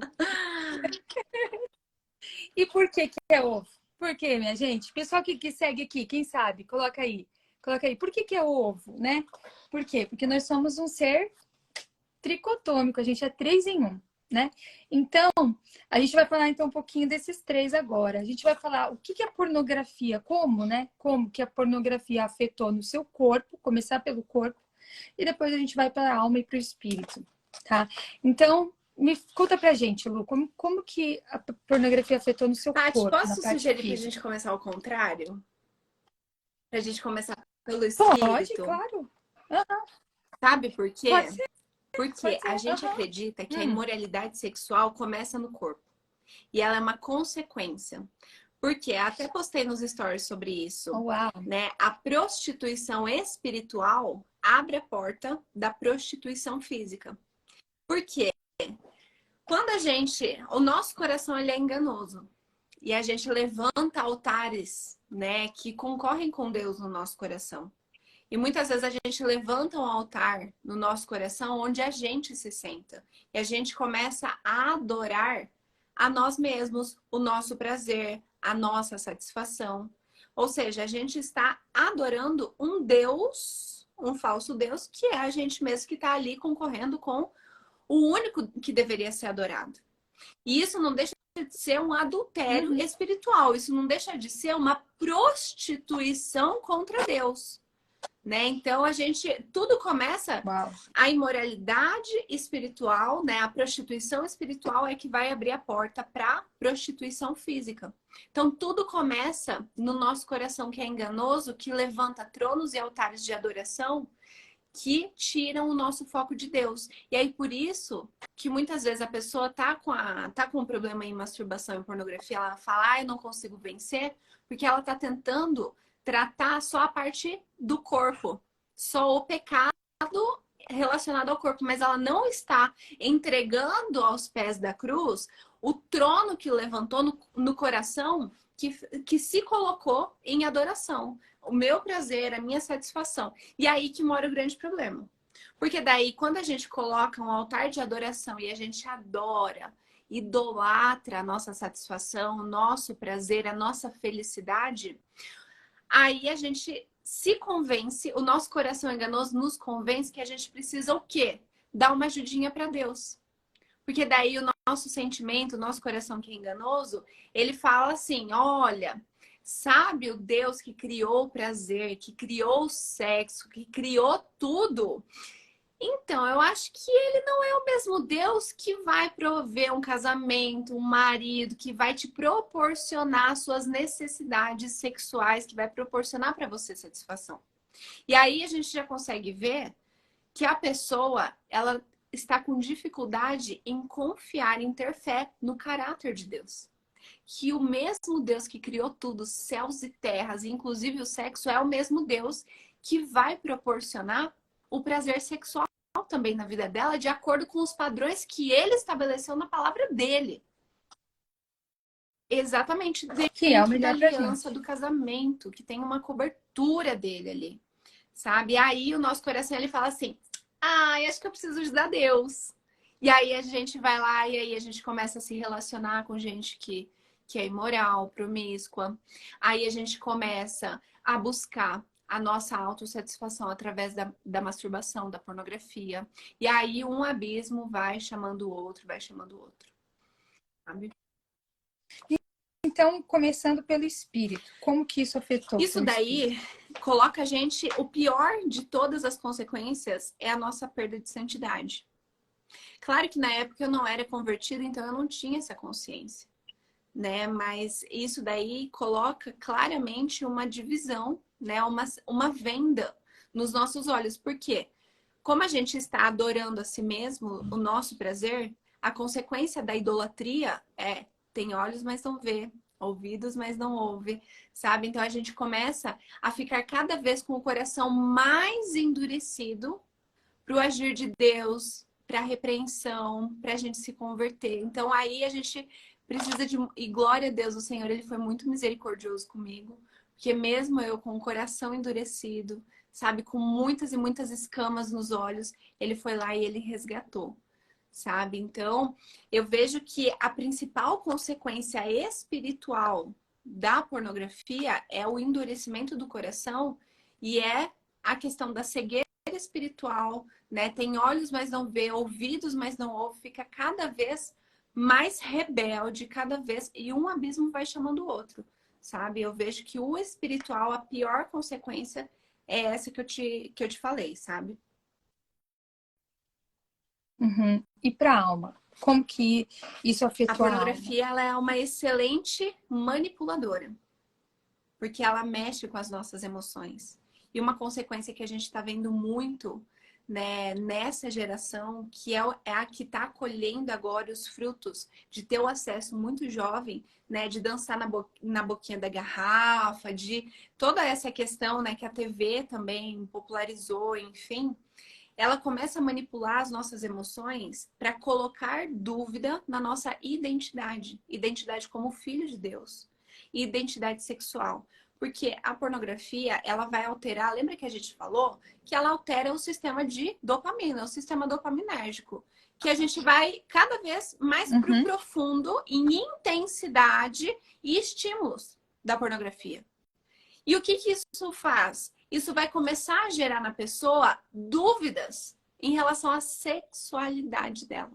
E por que que é ovo? Por que, minha gente? Pessoal que segue aqui, quem sabe? Coloca aí. Coloca aí. Por que que é ovo, né? Por quê? Porque nós somos um ser tricotômico. A gente é 3 em 1. né? Então, a gente vai falar então um pouquinho desses três agora. A gente vai falar o que é pornografia, como, né? Como que a pornografia afetou no seu corpo, começar pelo corpo, e depois a gente vai para a alma e para o espírito, tá? Então, me conta pra gente, Lu, como que a pornografia afetou no seu Paty, corpo, na posso parte sugerir pra gente física? começar ao contrário? Pra gente começar pelo Pode, espírito? claro. Sabe por Pode quê? ser, Porque pode a ser. gente acredita que a imoralidade sexual começa no corpo. E ela é uma consequência. Porque até postei nos stories sobre isso, Uau. né? A prostituição espiritual abre a porta da prostituição física. Por quê? Quando o nosso coração ele é enganoso e a gente levanta altares, né, que concorrem com Deus no nosso coração. E muitas vezes a gente levanta um altar no nosso coração onde a gente se senta. E a gente começa a adorar a nós mesmos, o nosso prazer, a nossa satisfação. Ou seja, a gente está adorando um Deus, um falso Deus, que é a gente mesmo que está ali concorrendo com o único que deveria ser adorado. E isso não deixa de ser um adultério espiritual. Isso não deixa de ser uma prostituição contra Deus. Né? Então tudo começa, Uau. a imoralidade espiritual, né? A prostituição espiritual é que vai abrir a porta para prostituição física. Então tudo começa no nosso coração que é enganoso, que levanta tronos e altares de adoração que tiram o nosso foco de Deus. E aí por isso que muitas vezes a pessoa tá com um problema em masturbação e pornografia, ela fala: eu não consigo vencer", porque ela tá tentando tratar só a parte do corpo, só o pecado relacionado ao corpo, mas ela não está entregando aos pés da cruz o trono que levantou no coração, que se colocou em adoração. O meu prazer, a minha satisfação. E aí que mora o grande problema. Porque daí, quando a gente coloca um altar de adoração e a gente adora, idolatra a nossa satisfação, o nosso prazer, a nossa felicidade, aí a gente se convence, o nosso coração enganoso nos convence que a gente precisa o quê? Dar uma ajudinha para Deus. Porque daí o nosso sentimento, o nosso coração que é enganoso, ele fala assim: olha, sabe o Deus que criou o prazer, que criou o sexo, que criou tudo? Então, eu acho que ele não é o mesmo Deus que vai prover um casamento, um marido, que vai te proporcionar suas necessidades sexuais, que vai proporcionar para você satisfação. E aí a gente já consegue ver que a pessoa, ela está com dificuldade em confiar, em ter fé no caráter de Deus. Que o mesmo Deus que criou tudo, céus e terras, inclusive o sexo, é o mesmo Deus que vai proporcionar o prazer sexual também na vida dela, de acordo com os padrões que ele estabeleceu na palavra dele. Exatamente, Que é o dentro da melhor pra aliança gente. do casamento, que tem uma cobertura dele ali, sabe? E aí o nosso coração, ele fala assim: acho que eu preciso ajudar Deus. E aí a gente vai lá e aí a gente começa a se relacionar com gente que é imoral, promíscua. Aí a gente começa a buscar a nossa autossatisfação através da masturbação, da pornografia. E aí um abismo vai chamando o outro, vai chamando o outro. Sabe? Então, começando pelo espírito, como que isso afetou Isso seu espírito? daí coloca a gente... O pior de todas as consequências é a nossa perda de santidade. Claro que na época eu não era convertida, então eu não tinha essa consciência, né? Mas isso daí coloca claramente uma divisão, né? Uma venda nos nossos olhos. Por quê? Como a gente está adorando a si mesmo, o nosso prazer, a consequência da idolatria é: tem olhos, mas não vê, ouvidos, mas não ouve, sabe? Então a gente começa a ficar cada vez com o coração mais endurecido para o agir de Deus, para a repreensão, para a gente se converter. Então aí a gente precisa de... E glória a Deus, o Senhor, ele foi muito misericordioso comigo, porque mesmo eu com o coração endurecido, sabe, com muitas e muitas escamas nos olhos, ele foi lá e ele resgatou, sabe? Então, eu vejo que a principal consequência espiritual da pornografia é o endurecimento do coração e é a questão da cegueira espiritual, né? Tem olhos, mas não vê, ouvidos, mas não ouve, fica cada vez mais rebelde, cada vez, e um abismo vai chamando o outro, sabe? Eu vejo que o espiritual, a pior consequência é essa que eu te falei, sabe? Uhum. E para a alma? Como que isso A afetou a alma? pornografia, ela é uma excelente manipuladora, porque ela mexe com as nossas emoções. E uma consequência que a gente está vendo muito, né, nessa geração, que é a que está colhendo agora os frutos de ter o acesso muito jovem, né, de dançar na boquinha da garrafa, de toda essa questão, né, que a TV também popularizou, enfim. Ela começa a manipular as nossas emoções para colocar dúvida na nossa identidade, identidade como filho de Deus, e identidade sexual. Porque a pornografia, ela vai alterar, lembra que a gente falou que ela altera o sistema de dopamina, o sistema dopaminérgico, que a gente vai cada vez mais para o Uhum. profundo em intensidade e estímulos da pornografia. E o que isso faz? Isso vai começar a gerar na pessoa dúvidas em relação à sexualidade dela.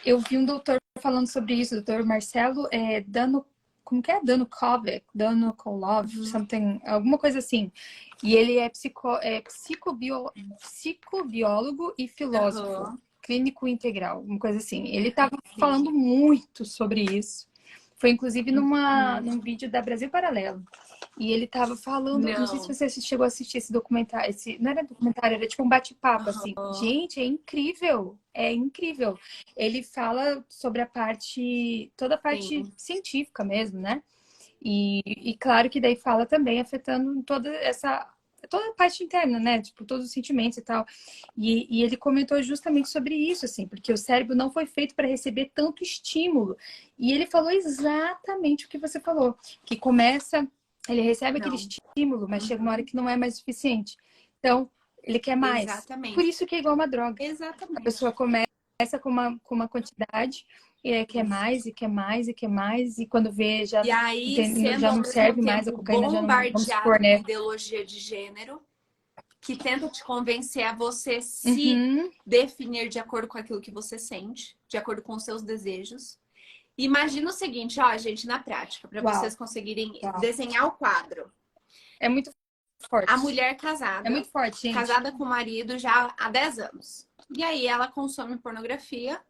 Eu vi um doutor falando sobre isso, doutor Marcelo Dano, como que é? Dano Kovic, Dano Kolov, something, alguma coisa assim. E ele é, psicobiólogo e filósofo, clínico integral, uma coisa assim. Ele estava falando muito sobre isso. Foi inclusive num vídeo da Brasil Paralelo. E ele tava falando, não sei se você chegou a assistir esse documentário, não era documentário, era tipo um bate-papo, assim. Gente, é incrível, é incrível. Ele fala sobre toda a parte científica mesmo, né? E claro que daí fala também afetando toda a parte interna, né? Tipo, todos os sentimentos e tal. E ele comentou justamente sobre isso, assim, porque o cérebro não foi feito para receber tanto estímulo. E ele falou exatamente o que você falou, que ele recebe aquele estímulo, mas chega uma hora que não é mais suficiente. Então, ele quer mais. Exatamente. Por isso que é igual uma droga. Exatamente. A pessoa começa com uma quantidade, e quer mais, e quer mais, e quer mais, e quando vê, já, E aí, sendo já ao não mesmo serve mais, a tempo cocaína já não, vamos supor, bombardeado né? com ideologia de gênero, que tenta te convencer a você se Uhum. definir de acordo com aquilo que você sente, de acordo com os seus desejos. Imagina o seguinte, ó, gente, na prática, para vocês conseguirem desenhar o quadro. É muito forte. A mulher casada. É muito forte, gente. Casada com o marido já há 10 anos. E aí ela consome pornografia.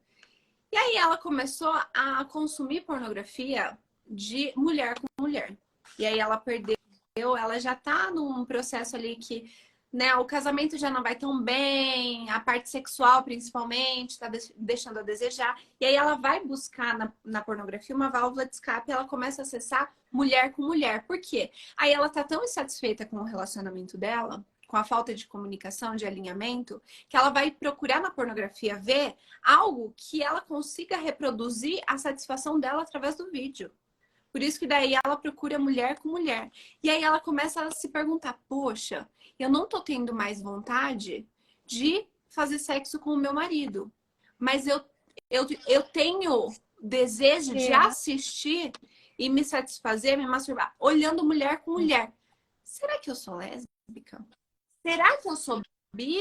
E aí ela começou a consumir pornografia de mulher com mulher. E aí ela perdeu, ela já tá num processo ali que, né, o casamento já não vai tão bem, a parte sexual principalmente tá deixando a desejar. E aí ela vai buscar na pornografia uma válvula de escape e ela começa a acessar mulher com mulher. Por quê? Aí ela tá tão insatisfeita com o relacionamento dela, com a falta de comunicação, de alinhamento, que ela vai procurar na pornografia ver algo que ela consiga reproduzir a satisfação dela através do vídeo. Por isso que daí ela procura mulher com mulher. E aí ela começa a se perguntar, poxa, eu não tô tendo mais vontade de fazer sexo com o meu marido. Mas eu tenho desejo de assistir e me satisfazer, me masturbar, olhando mulher com mulher. Será que eu sou lésbica? Será que eu sou bi?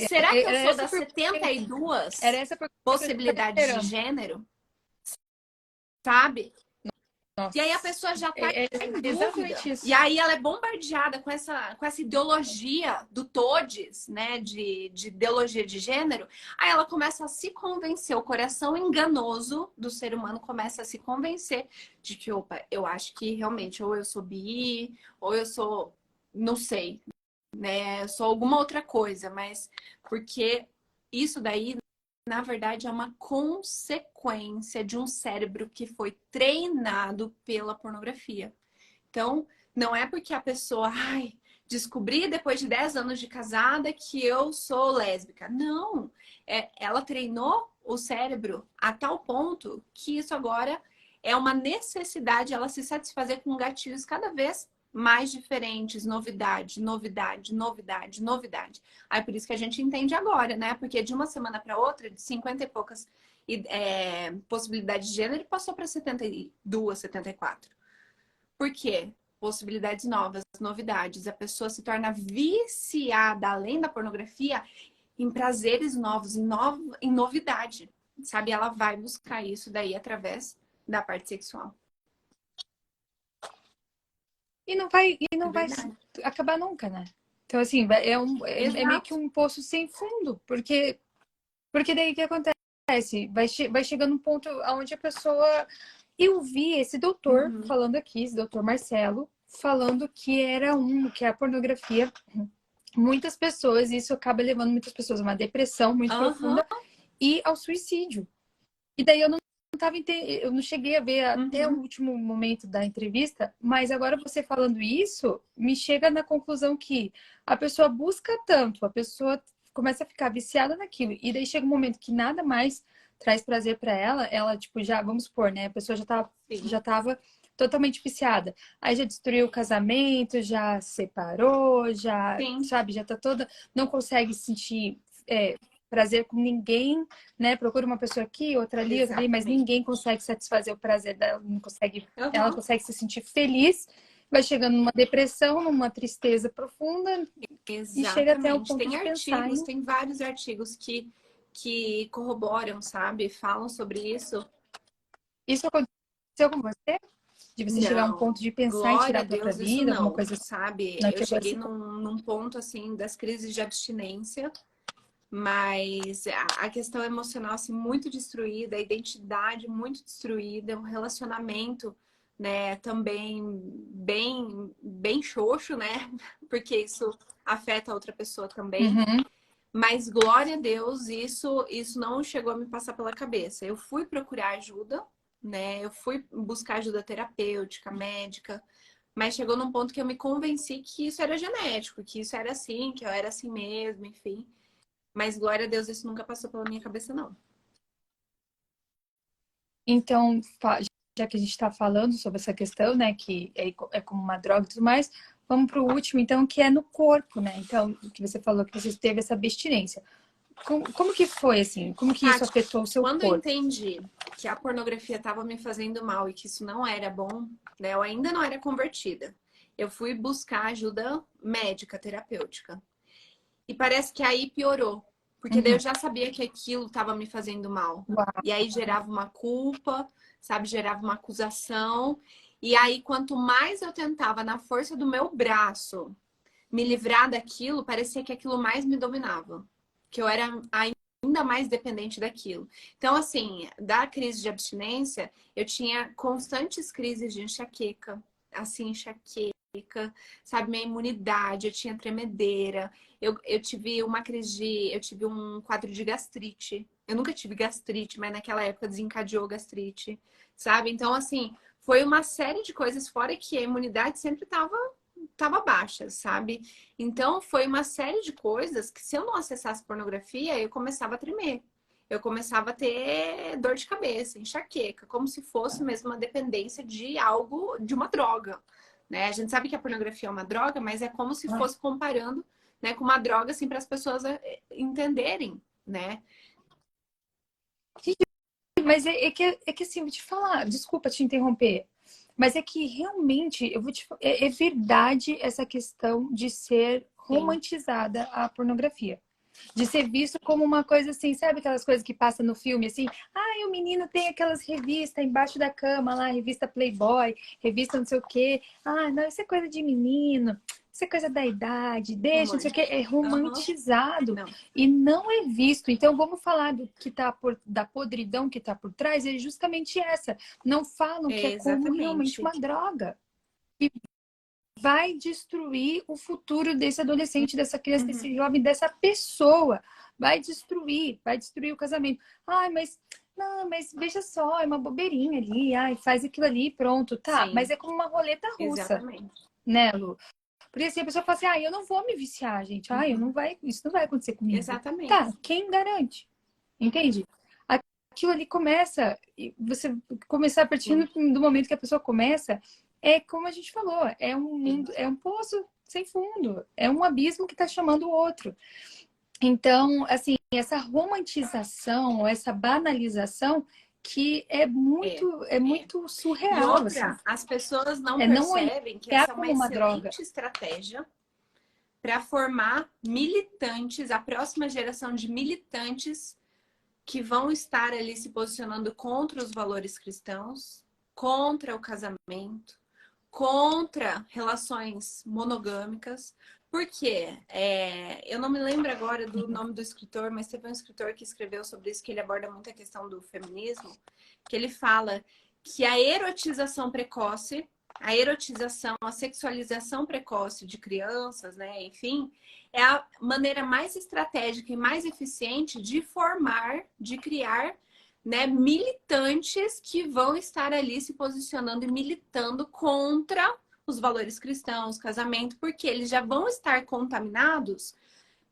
Será que eu sou das 72 possibilidades de gênero? Sabe? Nossa. E aí a pessoa já tá em dúvida. Exatamente isso. E aí ela é bombardeada com essa ideologia do todes, né? De ideologia de gênero. Aí ela começa a se convencer, o coração enganoso do ser humano começa a se convencer de que, opa, eu acho que realmente ou eu sou bi, ou eu sou, não sei, né? Eu sou alguma outra coisa, mas porque isso daí na verdade, é uma consequência de um cérebro que foi treinado pela pornografia. Então, não é porque a pessoa, descobri depois de 10 anos de casada que eu sou lésbica. Não, ela treinou o cérebro a tal ponto que isso agora é uma necessidade ela se satisfazer com gatilhos cada vez mais diferentes, novidade, novidade, novidade, novidade. Aí por isso que a gente entende agora, né? Porque de uma semana para outra, de 50 e poucas possibilidades de gênero, passou para 72, 74. Por quê? possibilidades novas, novidades. A pessoa se torna viciada, além da pornografia, em prazeres novos, em novidade, sabe? Ela vai buscar isso daí através da parte sexual. E não vai Verdade. acabar nunca, né? Então, assim, é meio que Exato. um poço sem fundo, porque daí o que acontece? Vai chegando um ponto onde a pessoa. Eu vi esse doutor Uhum. falando aqui, esse doutor Marcelo, falando que a pornografia, muitas pessoas, isso acaba levando muitas pessoas a uma depressão muito Aham. profunda e ao suicídio. E daí eu não cheguei a ver até o Uhum. último momento da entrevista, mas agora você falando isso, me chega na conclusão que a pessoa busca tanto, a pessoa começa a ficar viciada naquilo, e daí chega um momento que nada mais traz prazer para ela, tipo, já, vamos supor, né, a pessoa Sim. já tava totalmente viciada. Aí já destruiu o casamento, já separou, já, Sim. sabe, já tá toda, não consegue sentir prazer com ninguém, né? Procura uma pessoa aqui, outra ali, mas Exatamente. ninguém consegue satisfazer o prazer dela, não consegue, ela Aham. consegue se sentir feliz, vai chegando numa depressão, numa tristeza profunda e chega até o Exatamente. ponto Tem de pensar artigos, em tem vários artigos que corroboram, sabe? Falam sobre isso. isso aconteceu com você? De você chegar a um Não, ponto de pensar em tirar glória a a própria Deus, isso vida, alguma não, coisa assim? sabe? Não Eu chegou a cheguei esse ponto. num ponto, assim, das crises de abstinência, mas a questão emocional, assim, muito destruída, a identidade muito destruída, o relacionamento, né, também bem xoxo, né? Porque isso afeta a outra pessoa também. Uhum. Mas glória a Deus, isso não chegou a me passar pela cabeça. Eu fui procurar ajuda, né? Eu fui buscar ajuda terapêutica, médica, mas chegou num ponto que eu me convenci que isso era genético, que isso era assim, que eu era assim mesmo, enfim. Mas glória a Deus, isso nunca passou pela minha cabeça, não. Então, já que a gente está falando sobre essa questão, né, que é como uma droga e tudo mais, vamos para o último, então, que é no corpo, né? Então, que você falou que você teve essa abstinência. Como que foi, assim? Como que isso Tati, afetou o seu quando eu corpo? entendi que a pornografia estava me fazendo mal e que isso não era bom, né? Eu ainda não era convertida. Eu fui buscar ajuda médica, terapêutica. E parece que aí piorou. Porque daí eu Uhum. já sabia que aquilo estava me fazendo mal. Uau. E aí gerava uma culpa, sabe? Gerava uma acusação. E aí, quanto mais eu tentava, na força do meu braço, me livrar daquilo, parecia que aquilo mais me dominava. Que eu era ainda mais dependente daquilo. Então, assim, da crise de abstinência, eu tinha constantes crises de enxaqueca. Assim, enxaqueca, sabe? Minha imunidade, eu tinha tremedeira. Eu tive uma crise eu tive um quadro de gastrite. Eu nunca tive gastrite, mas naquela época desencadeou gastrite, sabe? Então, assim, foi uma série de coisas, fora que a imunidade sempre tava baixa, sabe? Então, foi uma série de coisas que se eu não acessasse pornografia, eu começava a tremer. Eu começava a ter dor de cabeça, enxaqueca, como se fosse mesmo uma dependência de algo, de uma droga, né? A gente sabe que a pornografia é uma droga, mas é como se fosse comparando, né, com uma droga, assim, para as pessoas entenderem, né? Mas é que assim, vou te falar, desculpa te interromper, mas é que realmente, é verdade essa questão de ser Sim. romantizada a pornografia. De ser visto como uma coisa assim, sabe aquelas coisas que passam no filme assim? Ah, o menino tem aquelas revistas embaixo da cama lá, revista Playboy, revista não sei o quê. Ah, não, isso é coisa de menino, isso é coisa da idade, deixa, não sei o quê. Romântico. É Aham. romantizado Não. e não é visto. Então vamos falar do que tá da podridão que tá por trás, é justamente essa. Não falam que É é como realmente exatamente. uma droga vai destruir o futuro desse adolescente, dessa criança, Uhum. desse jovem, dessa pessoa. Vai destruir o casamento. Ai, mas não, mas veja só, é uma bobeirinha ali, ai, faz aquilo ali, pronto, tá. Mas Sim, é como uma roleta russa, exatamente. né, Lu? Porque assim, a pessoa fala assim, ah, eu não vou me viciar, gente. Ah, eu Uhum. não vai, isso não vai acontecer comigo. Exatamente. Tá, quem garante? Entende? Aquilo ali começa, e você começar a partir Sim, do momento que a pessoa começa, é como a gente falou, é um sim. mundo, é um poço sem fundo, é um abismo que está chamando o outro. Então, assim, essa romantização, essa banalização que é muito E surreal, assim. outra, as pessoas não Não percebem que olhar essa é uma como uma droga. excelente estratégia para formar militantes, a próxima geração de militantes que vão estar ali se posicionando contra os valores cristãos, contra o casamento, contra relações monogâmicas. Por quê? Eu não me lembro agora do nome do escritor, mas teve um escritor que escreveu sobre isso, que ele aborda muito a questão do feminismo, que ele fala que a erotização precoce, a erotização, a sexualização precoce de crianças, né, enfim, é a maneira mais estratégica e mais eficiente de formar, de criar, né, militantes que vão estar ali se posicionando e militando contra os valores cristãos, casamento, porque eles já vão estar contaminados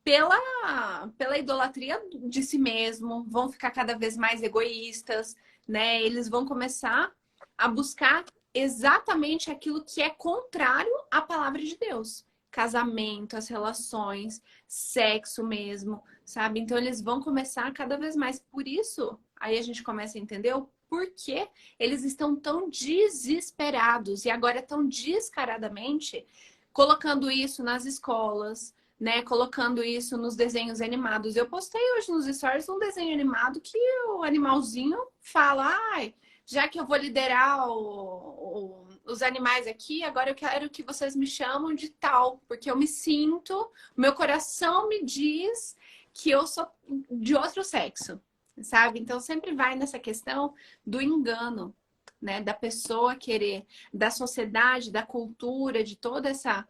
pela idolatria de si mesmo, vão ficar cada vez mais egoístas, né? Eles vão começar a buscar exatamente aquilo que é contrário à palavra de Deus. Casamento, as relações, sexo mesmo, sabe? Então eles vão começar cada vez mais. Por isso, aí a gente começa a entender o porquê eles estão tão desesperados e agora tão descaradamente colocando isso nas escolas, né? Colocando isso nos desenhos animados. Eu postei hoje nos stories um desenho animado que o animalzinho fala: ai, já que eu vou liderar os animais aqui, agora eu quero que vocês me chamam de tal, porque eu me sinto, meu coração me diz que eu sou de outro sexo, sabe? Então sempre vai nessa questão do engano, né? Da pessoa querer, da sociedade, da cultura, de toda essa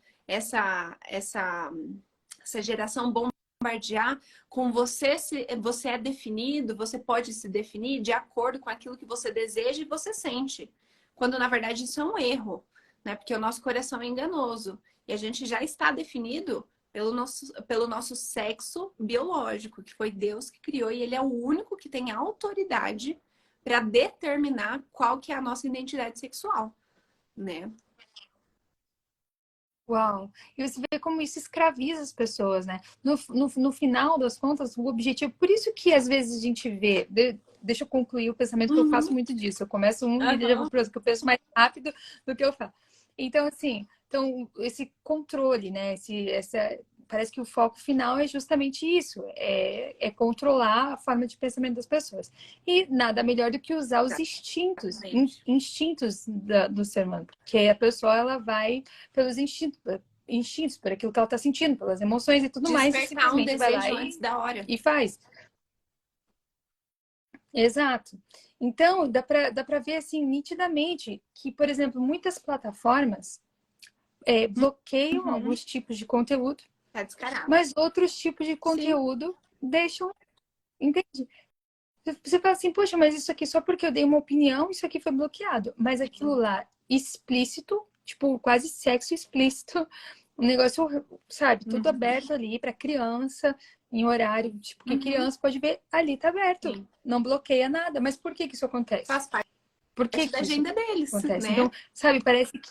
geração bombardear com você. Você é definido, você pode se definir de acordo com aquilo que você deseja e você sente. Quando na verdade isso é um erro, né? Porque o nosso coração é enganoso e a gente já está definido pelo nosso sexo biológico, que foi Deus que criou e ele é o único que tem autoridade para determinar qual que é a nossa identidade sexual, né? Uau! E você vê como isso escraviza as pessoas, né? No final das contas, o objetivo... Por isso que às vezes a gente vê... Deixa eu concluir o pensamento, que eu faço muito disso. Eu começo e já vou pro outro, que eu penso mais rápido do que eu falo. Então, assim, esse controle, né? Parece que o foco final é justamente isso. É controlar a forma de pensamento das pessoas. E nada melhor do que usar os instintos do ser humano. Porque a pessoa, ela vai pelos instintos, por aquilo que ela está sentindo, pelas emoções e tudo mais, e Despertar um simplesmente vai lá desejo antes da hora. e faz. Exato. Então, dá para ver assim nitidamente que, por exemplo, muitas plataformas bloqueiam alguns tipos de conteúdo, Tá descarado. mas outros tipos de conteúdo deixam. Entende? Você fala assim, poxa, mas isso aqui só porque eu dei uma opinião, isso aqui foi bloqueado. Mas aquilo lá, explícito, tipo, quase sexo explícito, um negócio, sabe, tudo aberto ali para criança, em horário, tipo, que criança pode ver, ali tá aberto. Sim. Não bloqueia nada. Mas por que isso acontece? Faz parte Por que da isso agenda deles, acontece? né? Então, sabe, parece que...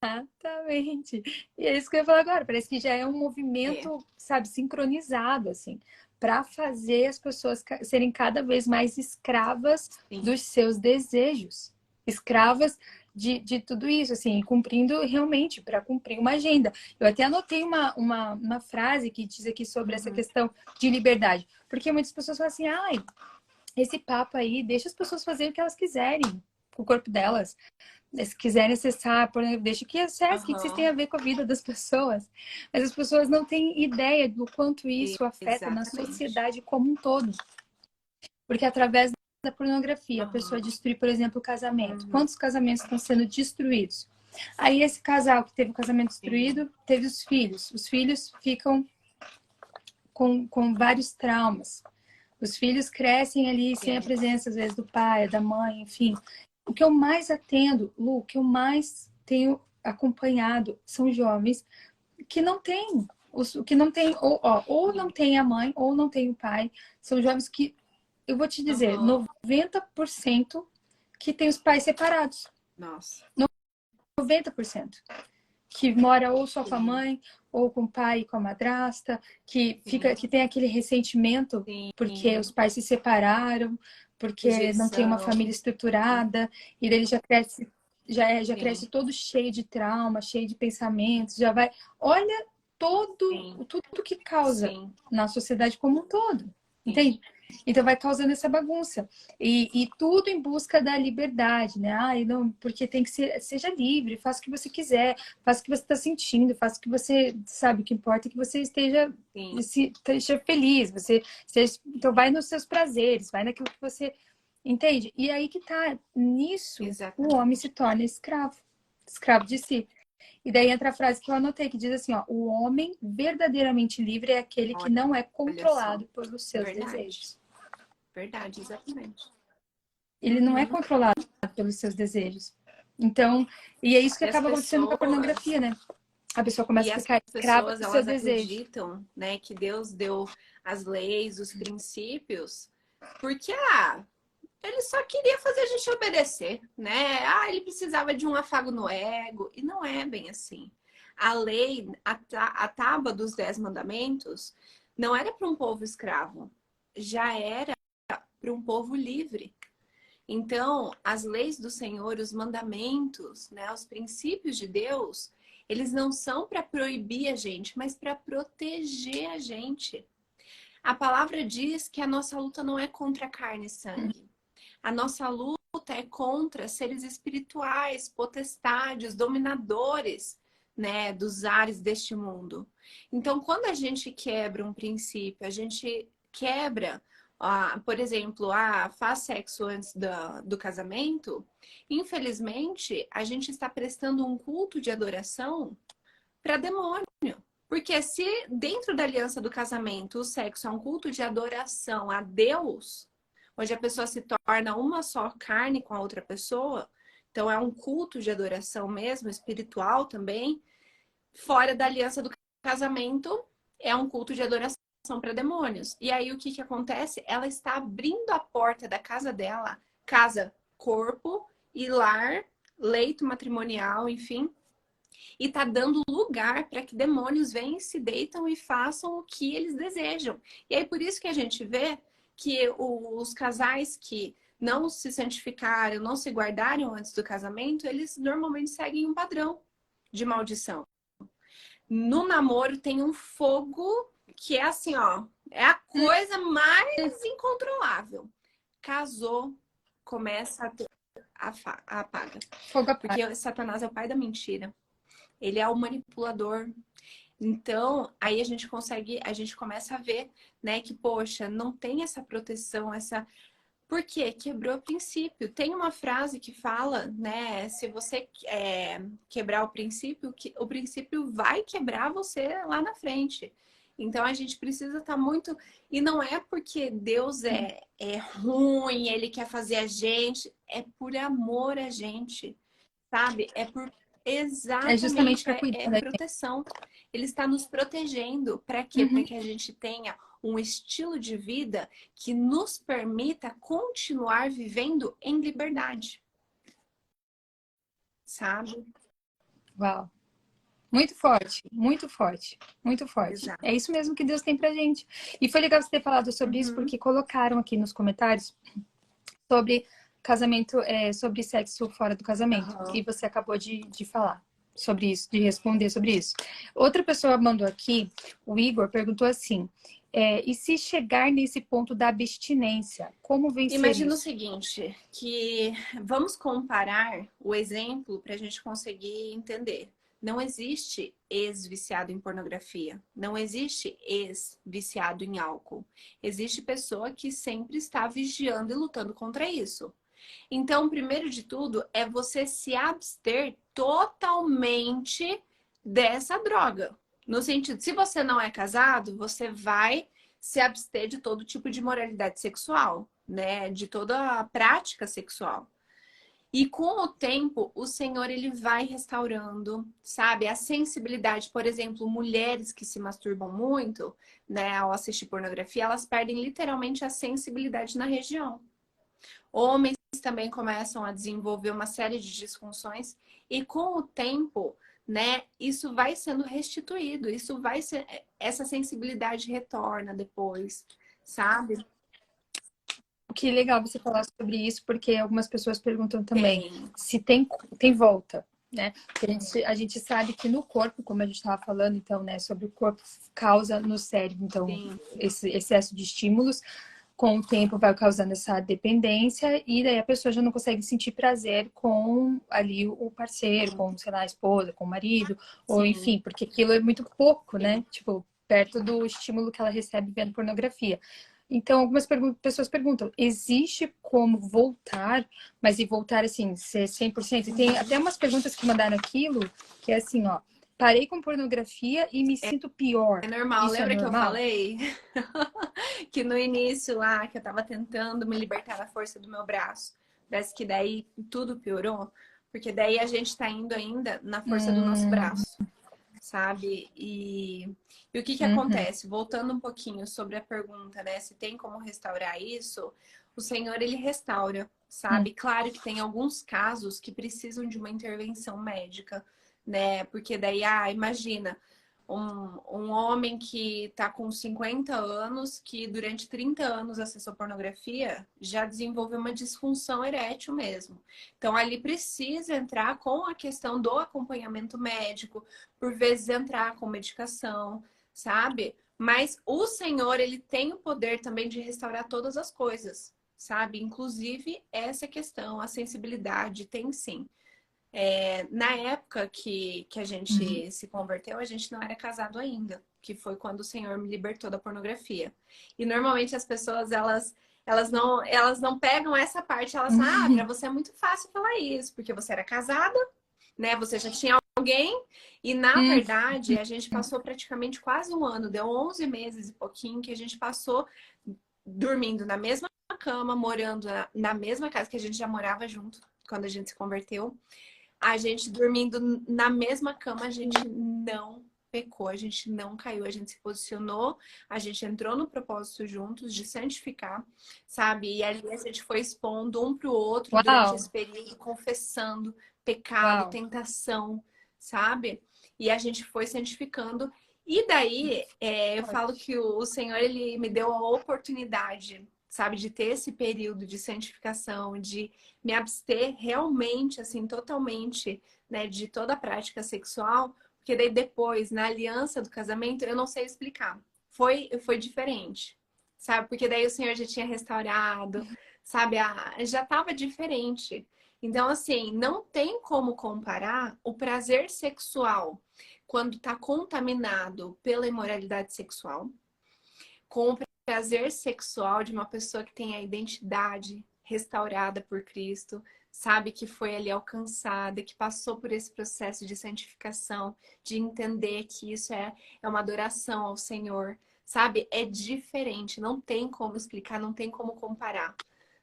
Exatamente. E é isso que eu ia falar agora. Parece que já é um movimento, sabe, sincronizado, assim, para fazer as pessoas serem cada vez mais escravas dos seus desejos. Escravas de tudo isso, assim, cumprindo realmente, para cumprir uma agenda. Eu até anotei uma frase que diz aqui sobre essa questão de liberdade. Porque muitas pessoas falam assim, ai, esse papo aí, deixa as pessoas fazerem o que elas quiserem com o corpo delas. Se quiserem acessar, deixa que acesse, o que vocês têm a ver com a vida das pessoas. Mas as pessoas não têm ideia do quanto isso afeta na sociedade como um todo. Porque através da pornografia, a pessoa destrui, por exemplo, o casamento. Quantos casamentos estão sendo destruídos? Aí esse casal que teve o casamento destruído, teve os filhos. Os filhos ficam com vários traumas. Os filhos crescem ali sem a presença, às vezes, do pai, da mãe, enfim. O que eu mais atendo, Lu, o que eu mais tenho acompanhado são jovens que não têm, que não tem, ou não tem a mãe, ou não tem o pai. São jovens que, eu vou te dizer, 90% que tem os pais separados. Nossa. 90%. que mora ou só com a mãe, ou com o pai e com a madrasta, que tem aquele ressentimento porque os pais se separaram, porque não tem uma família estruturada, e daí ele já cresce, já cresce todo cheio de trauma, cheio de pensamentos, já vai. Olha tudo que causa na sociedade como um todo. Entende? Então vai causando essa bagunça. E tudo em busca da liberdade, né? Não, porque tem que ser, seja livre, faça o que você quiser, faça o que você está sentindo, faça o que você sabe, o que importa é que você esteja feliz, então vai nos seus prazeres, vai naquilo que você entende. E aí que tá, nisso, o homem se torna escravo de si. E daí entra a frase que eu anotei, que diz assim, ó, o homem verdadeiramente livre é aquele que não é controlado pelos seus desejos. Verdade, exatamente. Ele não é controlado pelos seus desejos. Então, e é isso que acaba acontecendo com a pornografia, né? A pessoa começa a ficar escrava do seu desejo. Acreditam, né, que Deus deu as leis, os princípios, porque, ele só queria fazer a gente obedecer, né? Ele precisava de um afago no ego. E não é bem assim. A lei, a tábua dos 10 mandamentos, não era para um povo escravo. Já era para um povo livre. Então, as leis do Senhor, os mandamentos, né, os princípios de Deus, eles não são para proibir a gente, mas para proteger a gente. A palavra diz que a nossa luta não é contra carne e sangue. A nossa luta é contra seres espirituais, potestades, dominadores, né, dos ares deste mundo. Então, quando a gente quebra um princípio, a gente quebra, por exemplo, faz sexo antes do casamento, infelizmente, a gente está prestando um culto de adoração para demônio. Porque se dentro da aliança do casamento o sexo é um culto de adoração a Deus, onde a pessoa se torna uma só carne com a outra pessoa, então é um culto de adoração mesmo, espiritual também, fora da aliança do casamento é um culto de adoração para demônios. E aí o que acontece? Ela está abrindo a porta da casa dela, casa, corpo e lar, leito matrimonial, enfim, e tá dando lugar para que demônios venham, se deitam e façam o que eles desejam. E aí por isso que a gente vê que os casais que não se santificaram, não se guardaram antes do casamento, eles normalmente seguem um padrão de maldição. No namoro tem um fogo que é assim, ó, é a coisa mais incontrolável. Casou, começa a apaga. Porque Satanás é o pai da mentira. Ele é o manipulador. Então, aí a gente começa a ver, né, que, poxa, não tem essa proteção, Por quê? Quebrou o princípio. Tem uma frase que fala, né, se você quebrar o princípio vai quebrar você lá na frente. Então, a gente precisa estar muito... E não é porque Deus é ruim, Ele quer fazer a gente, é por amor a gente, sabe? Exatamente, é justamente para cuidar da proteção. Ele está nos protegendo. Para quê? Para que a gente tenha um estilo de vida que nos permita continuar vivendo em liberdade. Sabe? Uau. Muito forte, muito forte, muito forte. Exato. É isso mesmo que Deus tem pra gente. E foi legal você ter falado sobre isso, porque colocaram aqui nos comentários sobre casamento, sobre sexo fora do casamento. E você acabou de falar sobre isso, de responder sobre isso. Outra pessoa mandou aqui, o Igor, perguntou assim, e se chegar nesse ponto da abstinência, como vencer Imagina isso? o seguinte, que vamos comparar o exemplo para a gente conseguir entender. Não existe ex-viciado em pornografia. Não existe ex-viciado em álcool. Existe pessoa que sempre está vigiando e lutando contra isso. Então, primeiro de tudo, é você se abster totalmente dessa droga. No sentido, se você não é casado, você vai se abster de todo tipo de moralidade sexual, né? De toda a prática sexual. E com o tempo, o Senhor, ele vai restaurando, sabe? A sensibilidade, por exemplo, mulheres que se masturbam muito, né, ao assistir pornografia, elas perdem literalmente a sensibilidade na região. Homens também começam a desenvolver uma série de disfunções e com o tempo, né? Isso vai sendo restituído, isso vai ser, essa sensibilidade retorna depois, sabe? Que legal você falar sobre isso, porque algumas pessoas perguntam também Tem, se tem volta, né? Porque a gente sabe que no corpo, como a gente estava falando, então, né, sobre o corpo causa no cérebro, então, sim, esse excesso de estímulos, com o tempo vai causando essa dependência, e daí a pessoa já não consegue sentir prazer com ali o parceiro, com, sei lá, a esposa, com o marido, ou sim, enfim, porque aquilo é muito pouco, sim. né? Tipo, perto do estímulo que ela recebe vendo pornografia. Então, algumas pessoas perguntam, existe como voltar, mas e voltar assim, ser 100%? E tem até umas perguntas que mandaram aquilo, que é assim, ó, parei com pornografia e me sinto pior. É normal. Isso é Lembra que eu normal? falei que no início lá, que eu tava tentando me libertar da força do meu braço, parece que daí tudo piorou, porque daí a gente tá indo ainda na força do nosso Hum, braço, sabe? E o que que uhum, acontece? Voltando um pouquinho sobre a pergunta, né? Se tem como restaurar isso, o Senhor, ele restaura, hum, sabe? Claro que tem alguns casos que precisam de uma intervenção médica, né? Porque daí, imagina, um homem que está com 50 anos, que durante 30 anos acessou pornografia, já desenvolveu uma disfunção erétil mesmo. Então, ali precisa entrar com a questão do acompanhamento médico, por vezes entrar com medicação, sabe? Mas o Senhor, ele tem o poder também de restaurar todas as coisas, sabe? Inclusive essa questão, a sensibilidade, tem sim. Na época que a uhum, gente se converteu, a gente não era casado ainda, que foi quando o Senhor me libertou da pornografia. E normalmente as pessoas, elas não pegam essa parte, elas falam, para uhum, você é muito fácil falar isso, porque você era casada, né? Você já tinha alguém, e na uhum, verdade a gente passou praticamente quase um ano, deu 11 meses e pouquinho que a gente passou dormindo na mesma cama, morando na mesma casa que a gente já morava junto quando a gente se converteu. A gente dormindo na mesma cama, a gente não pecou, a gente não caiu, a gente se posicionou, a gente entrou no propósito juntos de santificar, sabe? E ali a gente foi expondo um para o outro durante uau, esse período, confessando pecado, uau. tentação, sabe? E a gente foi santificando. E daí, eu falo que o Senhor, ele me deu a oportunidade, sabe, de ter esse período de santificação, de me abster realmente, assim, totalmente, né, de toda a prática sexual, porque daí depois, na aliança do casamento, eu não sei explicar. Foi diferente, sabe? Porque daí o Senhor já tinha restaurado, sabe? Já estava diferente. Então, assim, não tem como comparar o prazer sexual quando está contaminado pela imoralidade sexual com o prazer sexual de uma pessoa que tem a identidade restaurada por Cristo, sabe que foi ali alcançada, que passou por esse processo de santificação, de entender que isso é uma adoração ao Senhor, sabe? É diferente, não tem como explicar, não tem como comparar,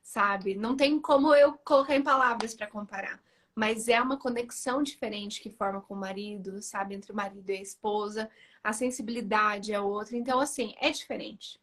sabe? Não tem como eu colocar em palavras para comparar. Mas é uma conexão diferente que forma com o marido, sabe? Entre o marido e a esposa. A sensibilidade é outra. Então, assim, é diferente.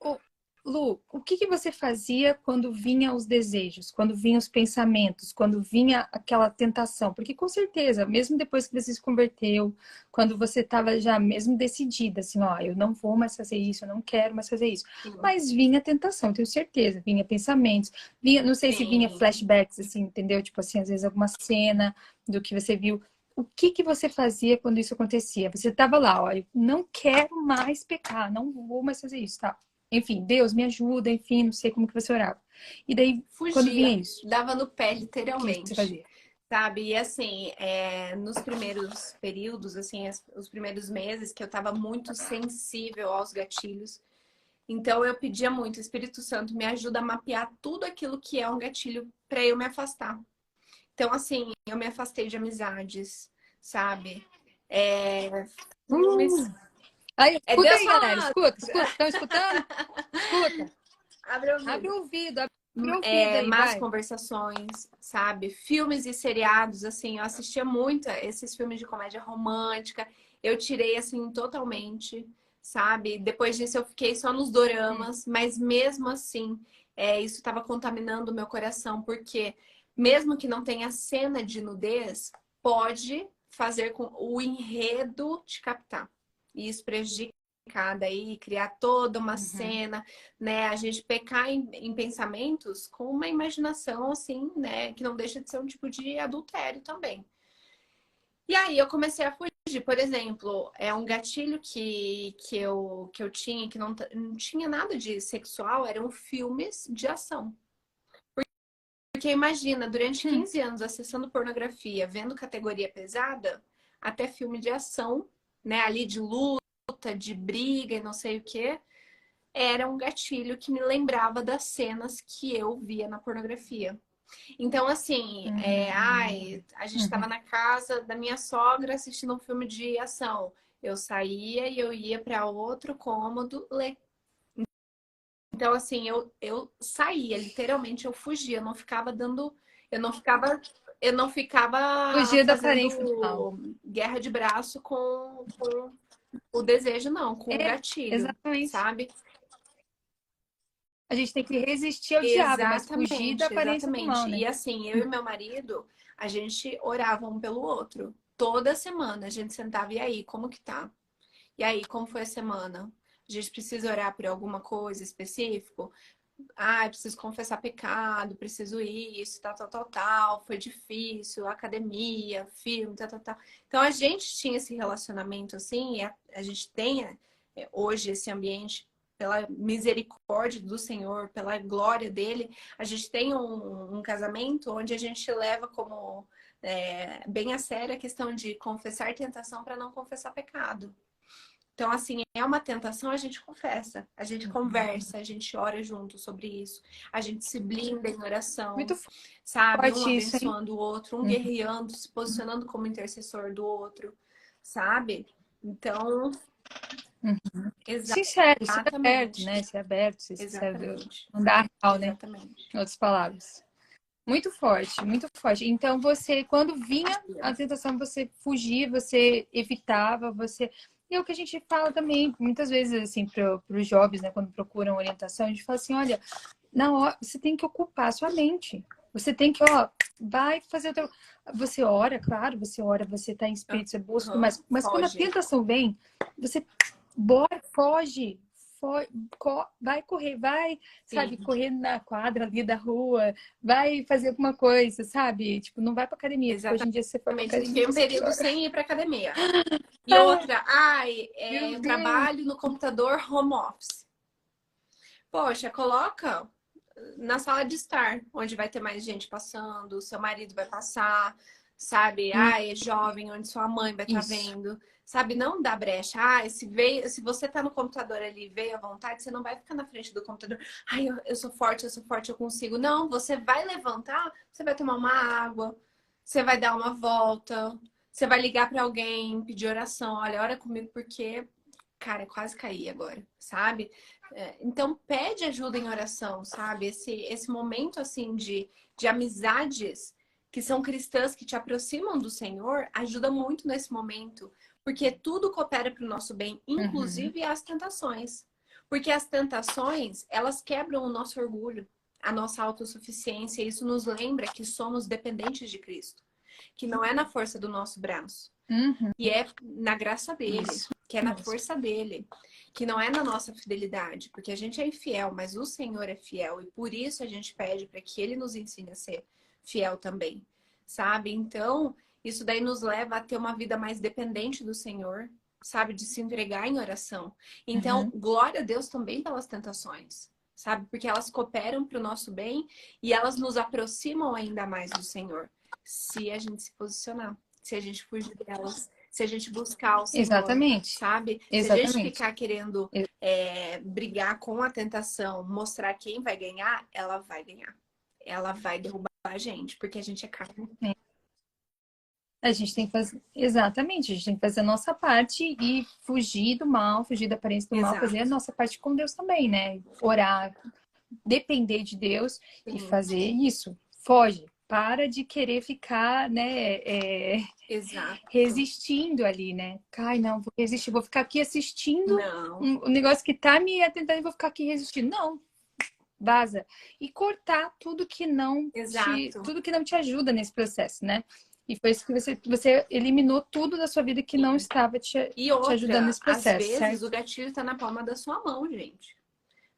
Ô, Lu, o que que você fazia quando vinha os desejos, quando vinham os pensamentos, quando vinha aquela tentação? Porque com certeza, mesmo depois que você se converteu, quando você estava já mesmo decidida, assim, ó, eu não vou mais fazer isso, eu não quero mais fazer isso. Sim. Mas vinha tentação, tenho certeza, vinha pensamentos, vinha, não sei se vinha Sim. flashbacks, assim, entendeu? Tipo assim, às vezes alguma cena do que você viu. O que que você fazia quando isso acontecia? Você estava lá, ó, eu não quero mais pecar, não vou mais fazer isso, tá? Enfim, Deus me ajuda, enfim, não sei como que você orava. E daí, quando vinha Fugia, isso, dava no pé, o que você literalmente. fazia? Sabe? E assim, nos primeiros períodos, assim, os primeiros meses, que eu tava muito sensível aos gatilhos. Então eu pedia muito, Espírito Santo, me ajuda a mapear tudo aquilo que é um gatilho para eu me afastar. Então, assim, eu me afastei de amizades, sabe? É, filmes. Uh! Aí, É escuta Deus aí, galera, falando! escuta, escuta. Estão escutando? Escuta. Abre o Abre ouvido. o ouvido, abre o ouvido aí, Más vai. conversações, sabe? Filmes e seriados, assim, eu assistia muito a esses filmes de comédia romântica. Eu tirei, assim, totalmente, sabe? Depois disso eu fiquei só nos Hum, doramas, mas mesmo assim, isso estava contaminando o meu coração, porque mesmo que não tenha cena de nudez, pode fazer com o enredo te captar. E isso prejudica daí, criar toda uma cena, né? A gente pecar em pensamentos com uma imaginação, assim, né? Que não deixa de ser um tipo de adultério também. E aí eu comecei a fugir. Por exemplo, é um gatilho que eu tinha, que não tinha nada de sexual, eram filmes de ação. Porque imagina, durante 15 anos acessando pornografia, vendo categoria pesada, até filme de ação, né? Ali de luta, de briga e não sei o quê, era um gatilho que me lembrava das cenas que eu via na pornografia. Então, assim, a gente estava na casa da minha sogra assistindo um filme de ação. Eu saía e eu ia para outro cômodo ler. Então, assim, eu saía, literalmente, eu fugia, eu não ficava dando. Eu não ficava. Eu não ficava Fugir da aparência do mal. fazendo guerra de braço com o desejo, não, com o gatilho, Exatamente. sabe? A gente tem que resistir ao diabo, mas fugir da Exatamente, aparência do mal, exatamente. né? E assim, eu e meu marido, a gente orava um pelo outro. Toda semana a gente sentava, e aí, como que tá? E aí, como foi a semana? A gente precisa orar por alguma coisa específico? Ah, eu preciso confessar pecado, preciso isso, tal, tal, tal, tal. Foi difícil, academia, filme, tal, tal, tal. Então a gente tinha esse relacionamento assim, e a gente tem hoje esse ambiente pela misericórdia do Senhor, pela glória dele. A gente tem um casamento onde a gente leva como bem a sério a questão de confessar tentação para não confessar pecado. Então, assim, é uma tentação, a gente confessa, a gente conversa, a gente ora junto sobre isso, a gente se blinda em oração, Muito sabe? Um forte isso, hein? abençoando o outro, um guerreando, se posicionando como intercessor do outro, sabe? Então, Sincero, ser aberto, exatamente, né? Ser aberto, ser sincero, exatamente, não dar real, né? exatamente. Em outras palavras. Muito forte, muito forte. Então, você, quando vinha a tentação, você fugia, você evitava, você. E é o que a gente fala também, muitas vezes, assim, para os jovens, né, quando procuram orientação, a gente fala assim: olha, na hora, você tem que ocupar a sua mente. Você tem que, ó, vai fazer o teu. Você ora, claro, você ora, você tá em espírito, você busca, mas quando a Foge. tentação vem, você bora, foge, vai correr, vai, sabe, Sim, correr na quadra ali da rua, vai fazer alguma coisa, sabe? Tipo, não vai pra academia, porque hoje em dia se você for pra exatamente. academia, Fiquei um você período piora. sem ir para academia. E outra, Meu eu Deus! trabalho no computador home office. Poxa, coloca na sala de estar, onde vai ter mais gente passando, seu marido vai passar, sabe? É jovem, onde sua mãe vai estar Isso. vendo, sabe? Não dá brecha. Se você tá no computador ali e veio à vontade, você não vai ficar na frente do computador. Eu sou forte, eu consigo. Não, você vai levantar, você vai tomar uma água, você vai dar uma volta, você vai ligar para alguém, pedir oração. Olha, ora comigo porque, cara, quase caí agora, sabe? Então, pede ajuda em oração, sabe? Esse momento, assim, de amizades que são cristãs, que te aproximam do Senhor, ajuda muito nesse momento. Porque tudo coopera para o nosso bem, inclusive as tentações. Porque as tentações, elas quebram o nosso orgulho, a nossa autossuficiência. E isso nos lembra que somos dependentes de Cristo. Que não é na força do nosso braço. E é na graça dele, Isso que é na mesmo. força dele, que não é na nossa fidelidade, porque a gente é infiel, mas o Senhor é fiel e por isso a gente pede para que ele nos ensine a ser fiel também, sabe? Então, isso daí nos leva a ter uma vida mais dependente do Senhor, sabe? De se entregar em oração. Então, glória a Deus também pelas tentações, sabe? Porque elas cooperam para o nosso bem e elas nos aproximam ainda mais do Senhor, se a gente se posicionar, se a gente fugir delas, se a gente buscar o Senhor, Exatamente. sabe? Se a gente Exatamente. ficar querendo brigar com a tentação, mostrar quem vai ganhar, ela vai ganhar. Ela vai derrubar a gente, porque a gente é carne. A gente tem que fazer. Exatamente, a gente tem que fazer a nossa parte e fugir do mal, fugir da aparência do mal, Exato. fazer a nossa parte com Deus também, né? Orar, depender de Deus e Sim. fazer isso. Foge. Para de querer ficar, né, Exato. resistindo ali, né? Ai, não, vou resistir, vou ficar aqui assistindo Não. um negócio que tá me atentando e vou ficar aqui resistindo. Não, vaza. E cortar tudo que não Exato. tudo que não te ajuda nesse processo, né? E foi isso que você eliminou tudo da sua vida que não estava E te ajudando outra, nesse às processo, vezes certo? o gatilho tá na palma da sua mão, gente.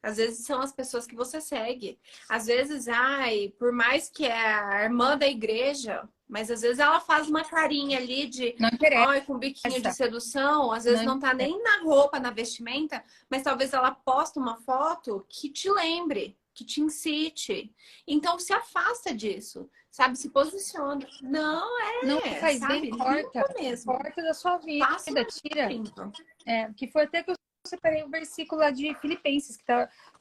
Às vezes são as pessoas que você segue. Às vezes, ai, por mais que é a irmã da igreja, mas às vezes ela faz uma carinha ali de, Não interessa, ai, com biquinho de sedução, às vezes não não tá interessa. nem na roupa, na vestimenta, mas talvez ela posta uma foto que te lembre, que te incite. Então se afasta disso, sabe? Se posiciona. Não Não é, faz bem, sabe? corta. Limpa mesmo. Corta da sua vida, Passa um tira. limpo. Que foi até que eu separei o versículo lá de Filipenses, que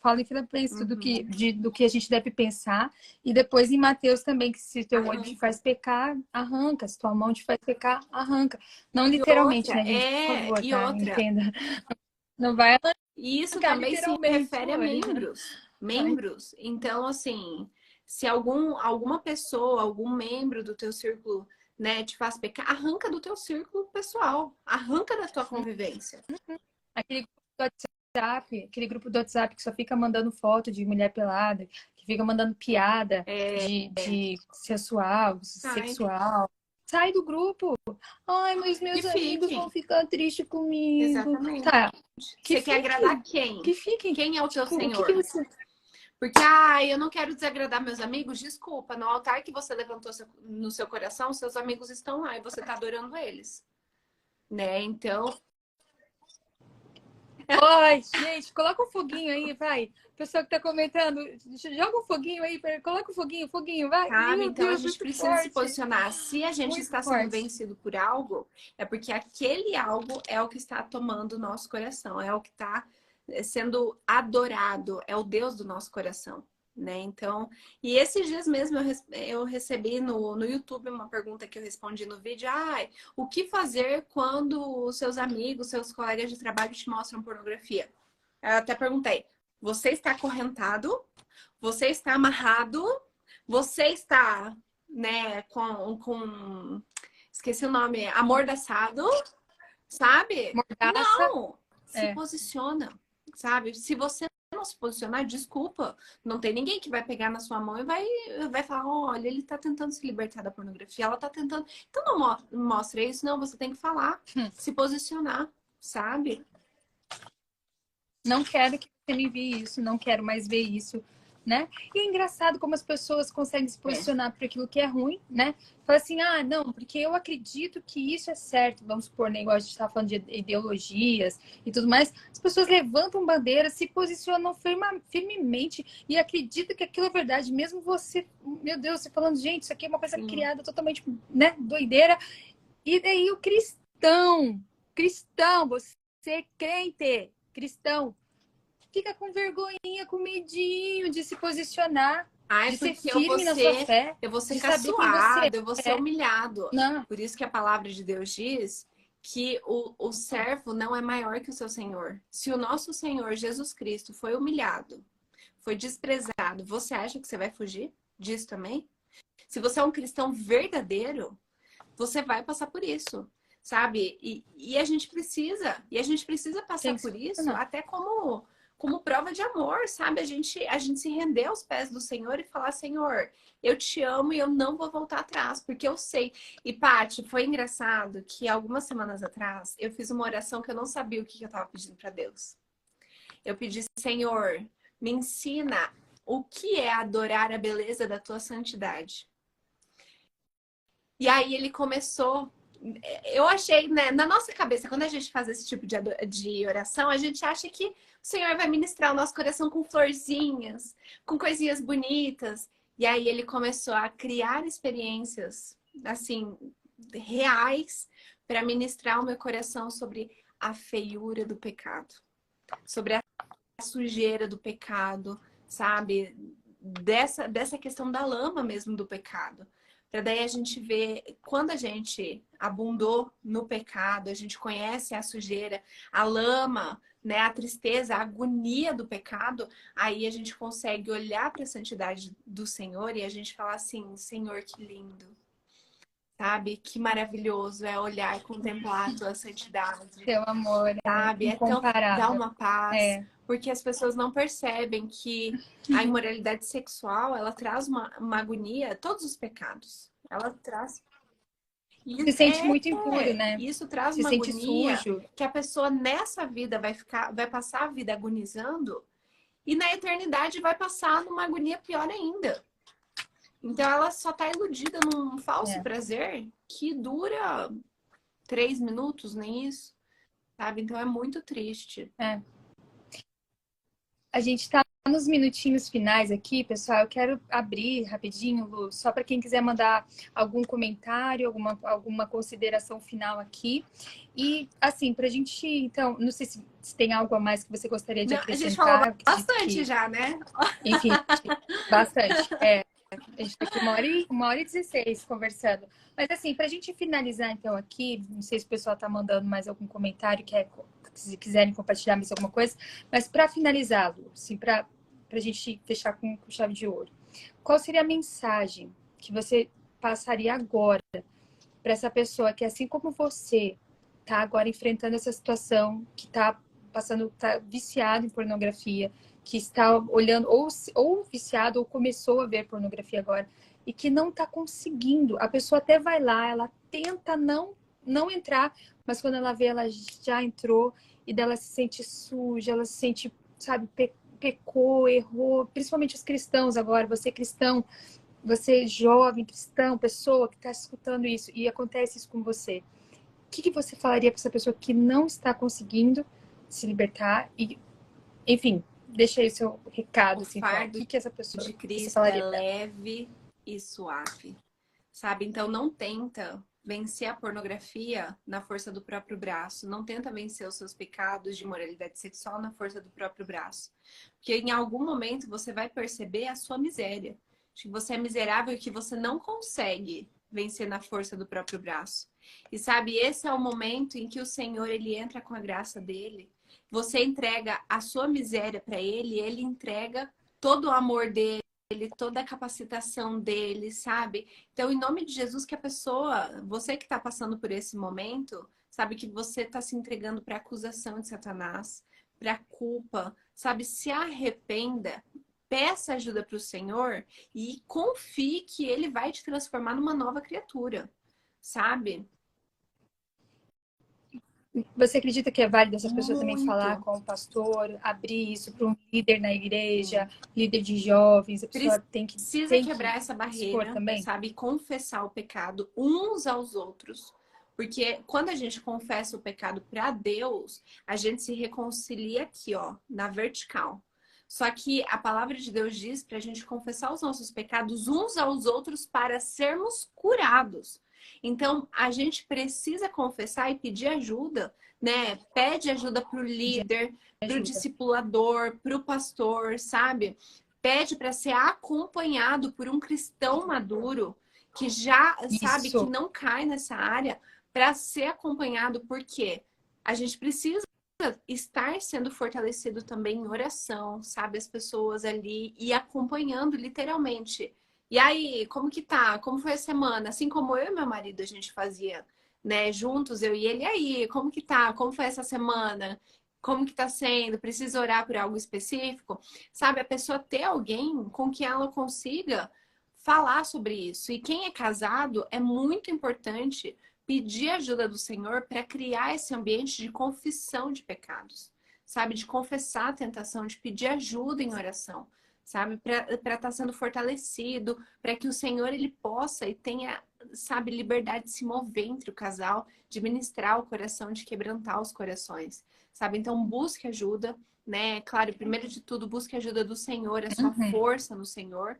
fala em Filipenses Uhum. do que a gente deve pensar. E depois em Mateus também, que se teu olho te Arranca. faz pecar, arranca. Se tua mão te faz pecar, arranca. Não E literalmente, outra, né, gente? Por favor, e tá? outra. Entenda. Não vai E isso arrancar também se literalmente, refere a amor. membros. Ai, Membros. Então, assim, se alguma pessoa, algum membro do teu círculo, né, te faz pecar, arranca do teu círculo pessoal. Arranca da tua convivência. aquele grupo do WhatsApp, que só fica mandando foto de mulher pelada, que fica mandando piada de Sai. sexual. Sai do grupo. Ai, mas E meus amigos vão fiquem. ficar tristes comigo. Exatamente. Tá, que Você quer agradar fiquem. quem? Que fiquem. Quem é o teu Tipo, o que que Senhor? você... Porque, ah, eu não quero desagradar meus amigos. Desculpa, no altar que você levantou no seu coração, seus amigos estão lá e você está adorando eles, né? Então, Oi, gente, coloca um foguinho aí, vai. Pessoal que tá comentando, joga um foguinho aí, coloca um foguinho, vai. sabe? Meu Então a Deus, gente muito precisa se forte, posicionar. Se a gente muito está sendo forte. vencido por algo, é porque aquele algo é o que está tomando o nosso coração, é o que está sendo adorado, é o Deus do nosso coração. Né? Então, e esses dias mesmo eu recebi no YouTube uma pergunta que eu respondi no vídeo. O que fazer quando os seus amigos, seus colegas de trabalho te mostram pornografia? Eu até perguntei, você está acorrentado? Você está amarrado? Você está, né, esqueci o nome, amordaçado, sabe? Mordaça, Não, se é. posiciona, sabe? Se você não se posicionar, desculpa, não tem ninguém que vai pegar na sua mão e vai falar, olha, ele tá tentando se libertar da pornografia, ela tá tentando. Então não mostra isso, não, você tem que falar, se posicionar, sabe? Não quero que você me envie isso, não quero mais ver isso, né? E é engraçado como as pessoas conseguem se É, posicionar para aquilo que é ruim, né? Fala assim, ah, não, porque eu acredito que isso é certo. Vamos supor, né? Igual a gente estava falando de ideologias e tudo mais. As pessoas levantam bandeiras, se posicionam firmemente e acreditam que aquilo é verdade. Mesmo você, meu Deus, você falando, gente, isso aqui é uma coisa sim. criada totalmente, né? Doideira. E daí o cristão, você é crente, cristão, fica com vergonhinha, com medinho de se posicionar, Ai, de ser porque firme na sua fé, eu vou ser de saber quem você caçoado, eu vou ser é. humilhado. Não, Por isso que a palavra de Deus diz que o servo não é maior que o seu Senhor. Se o nosso Senhor Jesus Cristo foi humilhado, foi desprezado, você acha que você vai fugir disso também? Se você é um cristão verdadeiro, você vai passar por isso, sabe? E a gente precisa passar tem que se por isso posicionar. até como prova de amor, sabe? A gente se render aos pés do Senhor e falar, Senhor, eu te amo e eu não vou voltar atrás, porque eu sei. E, Paty, foi engraçado que algumas semanas atrás eu fiz uma oração que eu não sabia o que eu estava pedindo para Deus. Eu pedi, Senhor, me ensina o que é adorar a beleza da tua santidade. E aí ele começou. Eu achei, né, na nossa cabeça, quando a gente faz esse tipo de oração, a gente acha que o Senhor vai ministrar o nosso coração com florzinhas, com coisinhas bonitas. E aí ele começou a criar experiências, assim, reais, para ministrar o meu coração sobre a feiura do pecado, sobre a sujeira do pecado, sabe? Dessa questão da lama mesmo do pecado. Para daí a gente ver, quando a gente abundou no pecado, a gente conhece a sujeira, a lama, né, a tristeza, a agonia do pecado, aí a gente consegue olhar para a santidade do Senhor e a gente falar assim, Senhor, que lindo. sabe? Que maravilhoso é olhar e contemplar a tua santidade, Teu amor é sabe? É tão, dá incomparável. uma paz, É, porque as pessoas não percebem que a imoralidade sexual, ela traz uma agonia, todos os pecados. Ela traz. se sente muito impuro, né? Isso traz Se uma sente agonia sujo. que a pessoa nessa vida vai passar a vida agonizando e na eternidade vai passar numa agonia pior ainda. Então ela só tá iludida num falso É, prazer que dura 3 minutos, nem isso, sabe? Então é muito triste. é. A gente está nos minutinhos finais aqui, pessoal. Eu quero abrir rapidinho, Lu, só para quem quiser mandar algum comentário, alguma consideração final aqui. E, assim, para a gente, então, não sei se tem algo a mais que você gostaria de Não, a gente falou acrescentar. Eu acredito bastante que, já, né? enfim, bastante. É, a gente está aqui 1h16 conversando. Mas, assim, para a gente finalizar, então, aqui, não sei se o pessoal está mandando mais algum comentário, se quiserem compartilhar mais alguma coisa, mas para finalizar, Lu, assim, para a gente fechar com chave de ouro, qual seria a mensagem que você passaria agora para essa pessoa que, assim como você, está agora enfrentando essa situação, que está passando, está viciado em pornografia, que está olhando, ou viciado, ou começou a ver pornografia agora, e que não está conseguindo. A pessoa até vai lá, ela tenta não entrar, mas quando ela vê, ela já entrou, e dela se sente suja, ela se sente, sabe, pecou, errou, principalmente os cristãos agora, você cristão, você jovem, cristão, pessoa que está escutando isso, e acontece isso com você. O que você falaria para essa pessoa que não está conseguindo se libertar? E, enfim, deixa aí o seu recado, O assim, final. O fardo que essa pessoa, de você Cristo é falaria para ela? leve e suave, sabe? Então não tenta vencer a pornografia na força do próprio braço, não tenta vencer os seus pecados de moralidade sexual na força do próprio braço, porque em algum momento você vai perceber a sua miséria, de que você é miserável e que você não consegue vencer na força do próprio braço. E sabe, esse é o momento em que o Senhor ele entra com a graça dele. Você entrega a sua miséria para ele, ele entrega todo o amor dele, toda a capacitação dele, sabe? Então, em nome de Jesus, que a pessoa, você que está passando por esse momento, sabe que você está se entregando para a acusação de Satanás, para a culpa, sabe? Se arrependa, peça ajuda para o Senhor e confie que ele vai te transformar numa nova criatura, sabe? Você acredita que é válido essa pessoa também falar Muito. com o pastor, abrir isso para um líder na igreja, líder de jovens? A pessoa Precisa tem que quebrar essa expor barreira, também? sabe? Confessar o pecado uns aos outros. Porque quando a gente confessa o pecado para Deus, a gente se reconcilia aqui, ó, na vertical. Só que a palavra de Deus diz para a gente confessar os nossos pecados uns aos outros para sermos curados. Então, a gente precisa confessar e pedir ajuda, né? Pede ajuda para o De líder, para o ajuda. discipulador, para o pastor, sabe? Pede para ser acompanhado por um cristão maduro que já sabe que Isso, não cai nessa área para ser acompanhado, porque a gente precisa estar sendo fortalecido também em oração, sabe? As pessoas ali e acompanhando literalmente. E aí, como que tá? Como foi a semana? Assim como eu e meu marido a gente fazia, né, juntos, eu e ele. E aí, como que tá? Como foi essa semana? Como que tá sendo? Precisa orar por algo específico? Sabe, a pessoa ter alguém com que ela consiga falar sobre isso. E quem é casado é muito importante pedir ajuda do Senhor para criar esse ambiente de confissão de pecados, sabe? De confessar a tentação, de pedir ajuda em oração, sabe? Para estar sendo fortalecido, para que o Senhor ele possa e tenha, sabe, liberdade de se mover entre o casal, de ministrar o coração, de quebrantar os corações, sabe? Então busque ajuda, né? Claro, primeiro de tudo, busque ajuda do Senhor, a sua uhum. força no Senhor,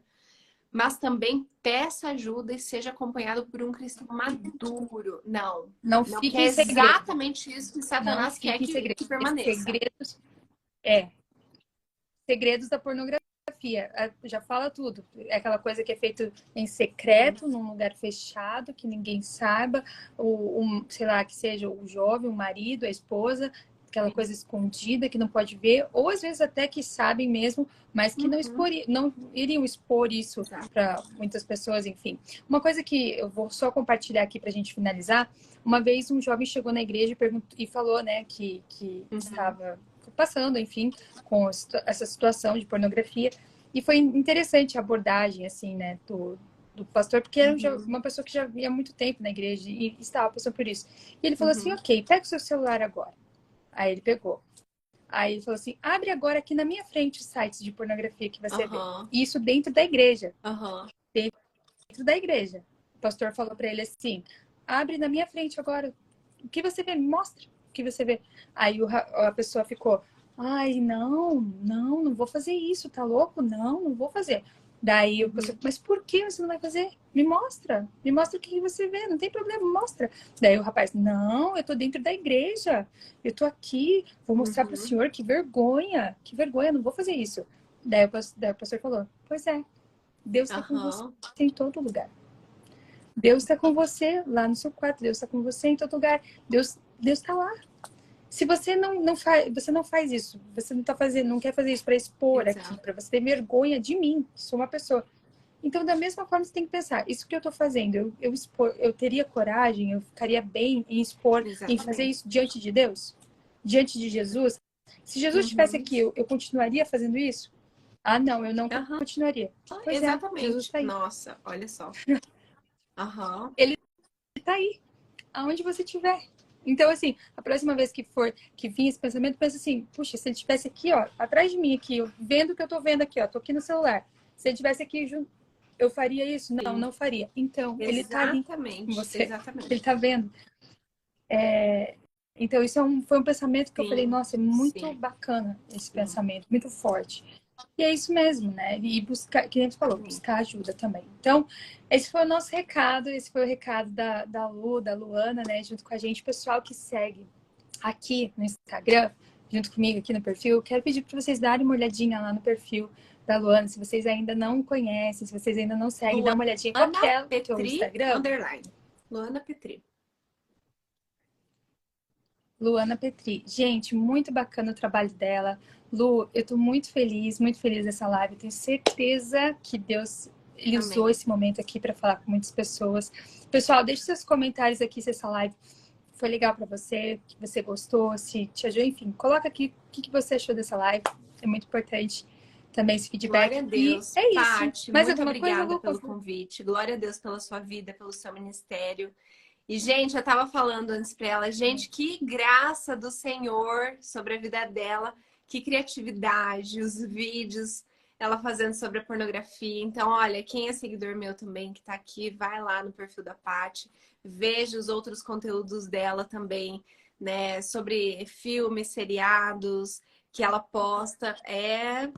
mas também peça ajuda e seja acompanhado por um cristão maduro. Não, Não não, que fique é em segredo. exatamente isso que Não Satanás quer fique em segredo. que permaneça. Segredos, segredos da pornografia. Já fala tudo. É aquela coisa que é feito em secreto, num lugar fechado, que ninguém saiba, sei lá, que seja o jovem, o marido, a esposa, aquela coisa escondida que não pode ver, ou às vezes até que sabem mesmo, mas que não iriam expor isso para muitas pessoas, enfim. Uma coisa que eu vou só compartilhar aqui para a gente finalizar, uma vez um jovem chegou na igreja e falou, né, que estava passando, enfim, com essa situação de pornografia, e foi interessante a abordagem, assim, né, do pastor, porque era uma pessoa que já via há muito tempo na igreja e estava passando por isso. E ele falou assim, ok, pega o seu celular agora. Aí ele pegou. Aí ele falou assim, abre agora aqui na minha frente os sites de pornografia que você vê. E isso dentro da igreja. Dentro da igreja. O pastor falou para ele assim, abre na minha frente agora. O que você vê? Me mostra o que você vê. Aí a pessoa ficou, ai, não vou fazer isso, tá louco? Não vou fazer. Daí o pessoal, mas por que você não vai fazer? Me mostra o que você vê, não tem problema, mostra. Daí o rapaz, não, eu tô dentro da igreja, eu tô aqui, vou mostrar pro senhor, que vergonha, não vou fazer isso. Daí o pastor falou, pois é, Deus tá com você em todo lugar. Deus tá com você lá no seu quarto, Deus tá com você em todo lugar, Deus tá lá. Se você não faz isso, você não tá fazendo, não quer fazer isso para expor aqui, para você ter vergonha de mim, que sou uma pessoa. Então, da mesma forma, você tem que pensar, isso que eu tô fazendo, eu teria coragem, eu ficaria bem em expor, em fazer isso diante de Deus? Diante de Jesus? Se Jesus estivesse aqui, eu continuaria fazendo isso? Ah, não, eu não continuaria. Pois Exatamente. Jesus tá aí. Nossa, olha só. Ele tá aí, aonde você estiver. Então, assim, a próxima vez que vir esse pensamento, pensa assim, puxa, se ele estivesse aqui, ó, atrás de mim aqui, vendo o que eu tô vendo aqui, ó, tô aqui no celular. Se ele estivesse aqui junto, eu faria isso? Não faria. Então, ele tá ali com você. Ele tá vendo. Então, isso foi um pensamento que eu falei, nossa, é muito bacana esse pensamento, muito forte. E é isso mesmo, né? E buscar, que a gente falou, buscar ajuda também. Então, esse foi o nosso recado, esse foi o recado da Luana, né? Junto com a gente, o pessoal que segue aqui no Instagram, junto comigo aqui no perfil, quero pedir para vocês darem uma olhadinha lá no perfil da Luana, se vocês ainda não conhecem, se vocês ainda não seguem, dá uma olhadinha. Qual que é o teu Instagram? Underline. Luana Petri. Luana Petri. Gente, muito bacana o trabalho dela. Lu, eu tô muito feliz dessa live. Tenho certeza que Deus ele usou esse momento aqui para falar com muitas pessoas. Pessoal, deixe seus comentários aqui se essa live foi legal para você, que você gostou, se te ajudou, enfim. Coloca aqui o que você achou dessa live. É muito importante também esse feedback. Glória a Deus. E é isso. Paty, mais muito alguma obrigada coisa, Lu? pelo convite. Glória a Deus pela sua vida, pelo seu ministério. E, gente, eu tava falando antes para ela, gente, que graça do Senhor sobre a vida dela, que criatividade, os vídeos, ela fazendo sobre a pornografia. Então, olha, quem é seguidor meu também, que tá aqui, vai lá no perfil da Paty, veja os outros conteúdos dela também, né, sobre filmes, seriados, que ela posta. É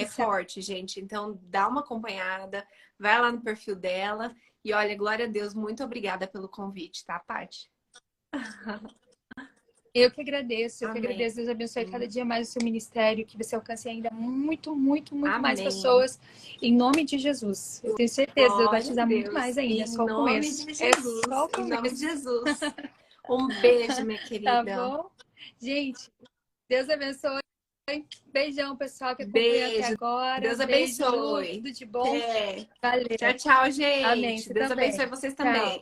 forte, gente. Então, dá uma acompanhada, vai lá no perfil dela. E olha, glória a Deus, muito obrigada pelo convite, tá, Paty? Eu que agradeço, Deus abençoe cada dia mais o seu ministério, que você alcance ainda muito mais pessoas, em nome de Jesus. Eu tenho certeza, Deus vai te dar muito mais ainda, é só o começo. Em nome de Jesus. Um beijo, minha querida. Tá bom? Gente, Deus abençoe. Beijão, pessoal, que acompanhou até agora. Deus abençoe. Tudo de bom. Valeu. Tchau, gente. Amém. Deus abençoe vocês também.